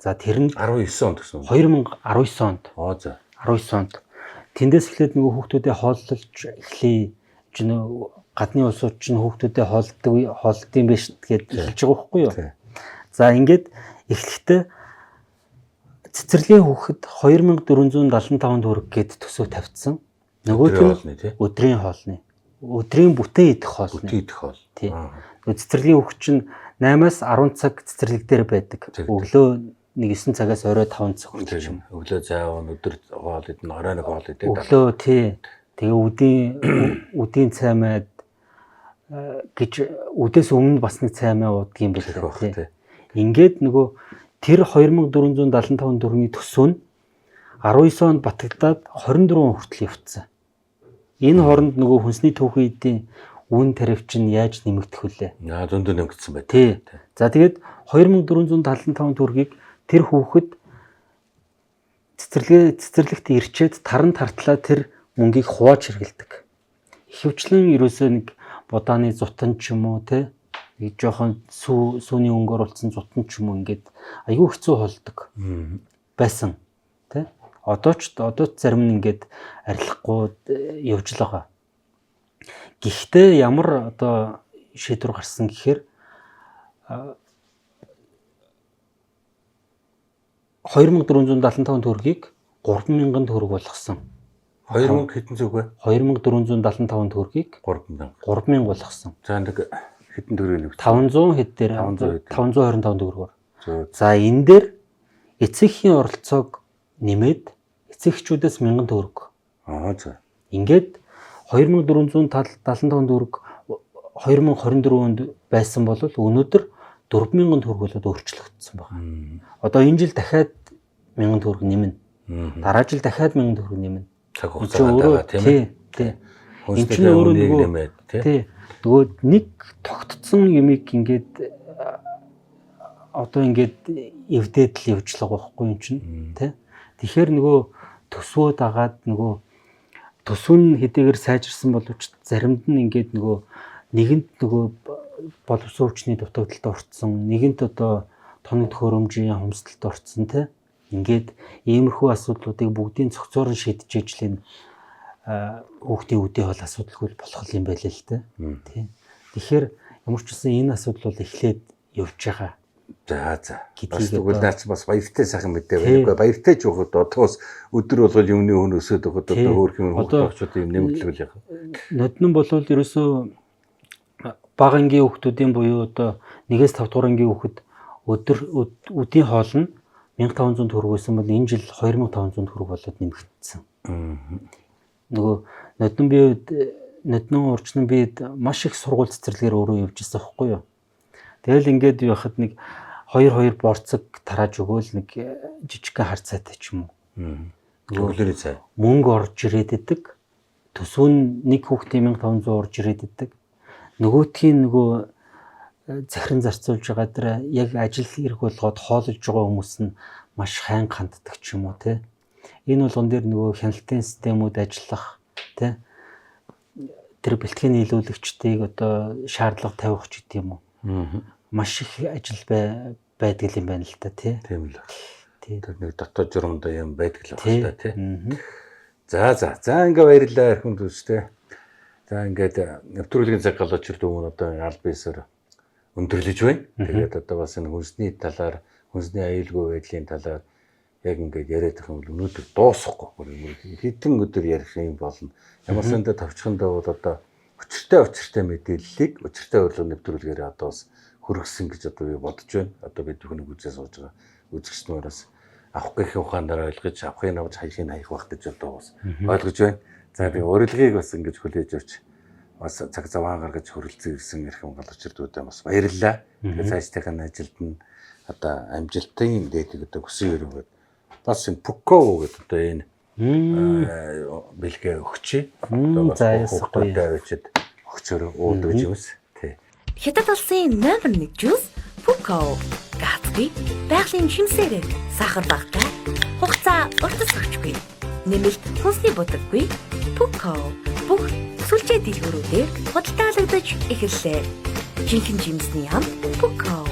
За тэр нь 19 онд гэсэн. 2019 онд. За. 19 онд. Тэндээс эхлээд нөгөө хүүхдүүдэд хооллолж эхлэе. Гадны улсууд чинь хүүхдүүдэд хоолдсон биш гэдээ хэлж байгаа байхгүй юу? За ингээд эхлэхдээ цэцэрлэгийн хүүхэд 2475 төгрөг гээд төсөв тавьсан. Нөгөөт нь өдрийн хоолны. Өдрийн бүтэн идэх хоол. Тий. Цэцэрлэгийн хүүхэд чинь 8-аас 10 цаг цэцэрлэг дээр байдаг. Өглөө 9 цагаас орой 5 цаг хүртэл. Өглөө заавал өдөр хоол идэх, орой нэг хоол идэх. Өглөө тий. Тэгээ үдийн цаймаад гэж үдээс өмнө бас нэг цаймаа уудаг юм биш үү? Ингээд нөгөө тэр 2475 төгрөгийн төсөв нь 19 онд батагдаад 24 хүртэл явцсан. Энэ хооронд нөгөө хүнсний төвхөн эдийн үн тариф чинь яаж нэмэгдэх вүлээ? Зөндөө нэмэгдсэн байна. Тий. За тэгээд 2475 төгрөгийг тэр хүүхэд цэцэрлэгт ирчээд таран тартлаа тэр мөнгийг хувааж хэргэлдэг. Ихэвчлэн ерөөсөө нэг будааны зутан ч юм уу те нэг жоохон сүүний өнгөөр болсон зутан ч юм уу ингээд айгүй хэцүү холдог байсан те. Одоо зарим нь ингээд арилахгүй явж л байгаа. Гэхдээ ямар одоо шийдвэр гарсан гэхээр 2475 төгрөгийг 3000 төгрөг болгосон. 2000 хэдэн зүг вэ? 2475 төгрөгийг 3000 болгосон. За нэг хэдэн төгрөгийг нэг 500 хэд дээр 500 525 төгрөгөөр. Зөө. За энэ дээр эцэгхийн оролцоог нэмээд эцэгчүүдээс 1000 төгрөг. За. Ингээд 2475 төгрөг 2024 онд байсан бол өнөөдөр 4000 төгрөг болоод өөрчлөгдсөн байна. Одоо энэ жил дахиад 1000 төгрөг нэмнэ. Дараа жил дахиад 1000 төгрөг нэмнэ. Цаг хугацаагаа тийм ээ. Тий. Энэ чинь өөрөө нэмээд тий. Нөгөө нэг тогтцсон юмыг ингээд одоо ингээд эвдээд л явжлага байхгүй юм чинь тий. Тэгэхээр нөгөө төсвөө дагаад нөгөө төсвөө нь хэдийгээр сайжирсан боловч заримд нь ингээд нөгөө нэгэнт нөгөө боловсон хүчний дутагдалд орцсон, нэгэнт одоо тоног төхөөрөмжийн хомсдолд орцсон тий. Ингээд иймэрхүү асуудлуудыг бүгдийн цогцоор нь шийдэж ижлэн хүүхдийн үдийн хол асуудалгүй болох юм байл л тий. Тэгэхээр ямар ч үсэн энэ асуудал бол эхлээд явж байгаа. За. Бас тэгвэл наач бас баяртай сайхан мэдээ байна. Баяртай ч явахад одоос өдөр болгол юмны өн өсөд өгөхөд одоо хөөх юм хүүхдүүд юм нэмэгдлэл яах. Ноднон болвол ерөөсөө бага ангийн хүүхдүүдийн буюу одоо 1-5 дугаар ангийн хүүхэд өдөр үдийн хоол нь 1500 төгрөг байсан бол энэ жил 2500 төгрөг болоод нэмэгдсэн. Нөгөө ноднон урчны бид маш их сургууль цэцэрлэгээр өөрөө явж ирсэн байхгүй юу. Тэгэл ингээд явахад нэг 2 борцог тарааж өгөөл нэг жижигхэн хар цайтай ч юм уу. Өглөөний цай. Мөнгө орж ирээд идэг. Төсөв нь нэг хүүхдийн 1500 орж ирээд идэг. Нөгөөтгийн нөгөө захиран зарцуулж байгаа дээр яг ажил хэрэг болгоод хооллож байгаа хүмүүс нь маш хайн ханддаг ч юм уу те. Энэ болгон дээр нөгөө хяналтын системүүд ажиллах те. Тэр бэлтгэн нийлүүлэгчдийг одоо шаардлага тавих ч гэдэг юм уу. Маш их ажил байдаг юм байна л та тий. Тийм л. Тэр нэг дотоод журамдаа юм байдаг л байна та тий. За ингээ баярлалаа эрхэм төстэй. За ингээд нэвтрүүлгийн цаг галуучрд өмнө одоо аль биесээр өндөрлөж байна. Тэгээд одоо бас энэ хүнсний талаар, хүнсний аюулгүй байдлын талаар яг ингээд яриад их юм бол өнөөдөр дуусахгүй. Хэдэн өдөр ярих юм болно. Ямар сандаа тавчхандаа бол одоо учиртай мэдээллийг учиртай урилга нэвтрүүлгээр одоо бас хөргсөн гэж одоо би бодож байна. Одоо бид бүхнийг үзээ сууж байгаа үзэгчнүүрээс авах гэхийн ухаанаар ойлгож, авахын авч хайхын хаях байх гэж одоо бас ойлгож байна. За би урилгыг бас ингэж хүлээж авч бас цаг заваа гаргаж хөрөлцөн ирсэн эрхэм галуучрдуудаа бас баярлалаа. Тэгээд цаашдын ажилд нь одоо амжилтын дээдэг одоо хүсэн өрөөд бас энэ Пукков гэдэг одоо энэ бэлгээ өгчээ. За ясахгүй тавьчихэд өгчөөр уудаж юмс. Тий. Хятад улсын номер 1 жуус Пукков. Гацгүй, байгалийн шимсээрээ сахар багтаа, хугацаа уртас өгчгүй. Нэмэлт хүнсний будаггүй Пукков. Бүх сүлжээ дэлгүүрүүдээр худалдаалагдаж эхэллээ. Жинхэнэ жимсний ам Пукков.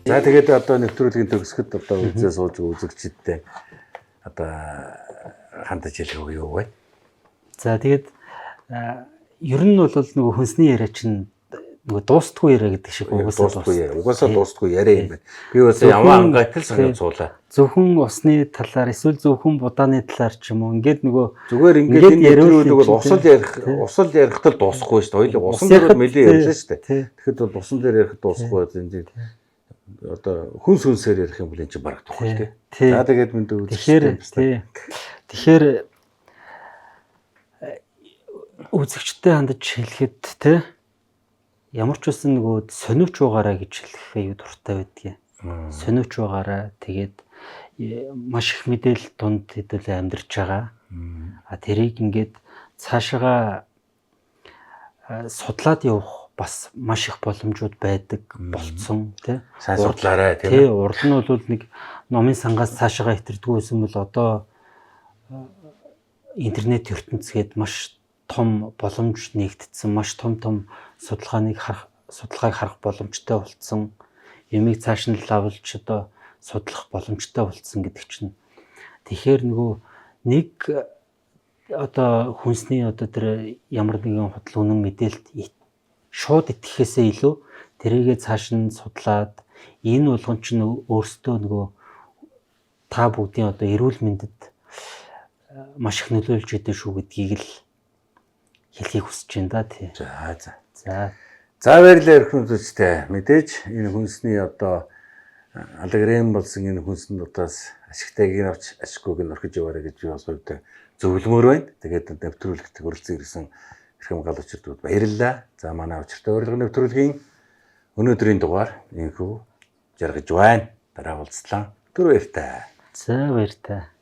За тэгээд одоо нэвтрүүлгийн төгсгөд одоо үзээ сууж үзэгчдээ одоо хандаж хэлэх юу вэ? За тэгээд ер нь бол нөгөө хүнсний яриа чинь нөгөө дуустгүй яриа гэдэг шиг угаасаа дуустгүй яриа юм байна. Би бас яваа ангайтал санаа цуулаа. Зөвхөн усны талаар эсвэл зөвхөн будааны талаар ч юм уу ингээд нөгөө зүгээр ингээд энэ нэвтрүүлэг бол усал ярихдаа дуусахгүй шүү дээ. Хоёул усан дээр мөлийн ярьлаа шүү дээ. Тэгэхэд бол усан дээр ярих дуусахгүй энэ одоо хүнсээр ярих юм бол энэ чинь бараг тухай тий. За тэгээд мэндэ үзчихсэн. Тэгэхээр үзэгчтэй хандаж хэлэхэд тий ямар ч үсэн нөгөө сониуч байгаараа гэж хэлэх аюу дуртай байдгийг. Сониуч байгаараа тэгээд маш их мэдээлэл дунд хэдүүлээ амьдарч байгаа. Тэрийг ингээд цаашаага судлаад явах бас маш их боломжууд байдаг болцсон тий. Сайн судлаарай тий. Урд нь бол нэг номын сангаас цаашаага хитэрдэггүй байсан бол одоо интернет ертөнцгээд маш том боломж нэгдсэн, маш том судалгааг харах боломжтой болсон. Ямиг цааш нь лавлж одоо судлах боломжтой болсон гэдэг чинь. Тэгэхээр нөгөө нэг одоо хүнсний одоо тэр ямар нэгэн худал үнэн мэдээлэлд шууд итгэхээсээ илүү тэрийгээ цааш нь судлаад энэ болгон чинь өөрсдөө нөгөө та бүгдийн одоо эрүүл мэндэд маш их нөлөөлж идэв шүү гэдгийг л хэлхийг хүсэж байна да тий. За. За Баярлалаа эрхэм үзэгчдээ. Мэдээж энэ хүнсний одоо аллагрэм болсон энэ хүнсний удаас ашигтайг авч ашиггүйг нь орхиж яваарай гэж би бас өөртөө зөвлөмөр байна. Тэгээд нэвтрүүлэгт хүрэлцэн ирсэн эрхэм галуучрууд баярлалаа. За манай учиртай урилга нэвтрүүлгийн өнөөдрийн дугаар энэхүү жаргаж байна. Дараа уулзлаа. Түр баяртай. баяртай.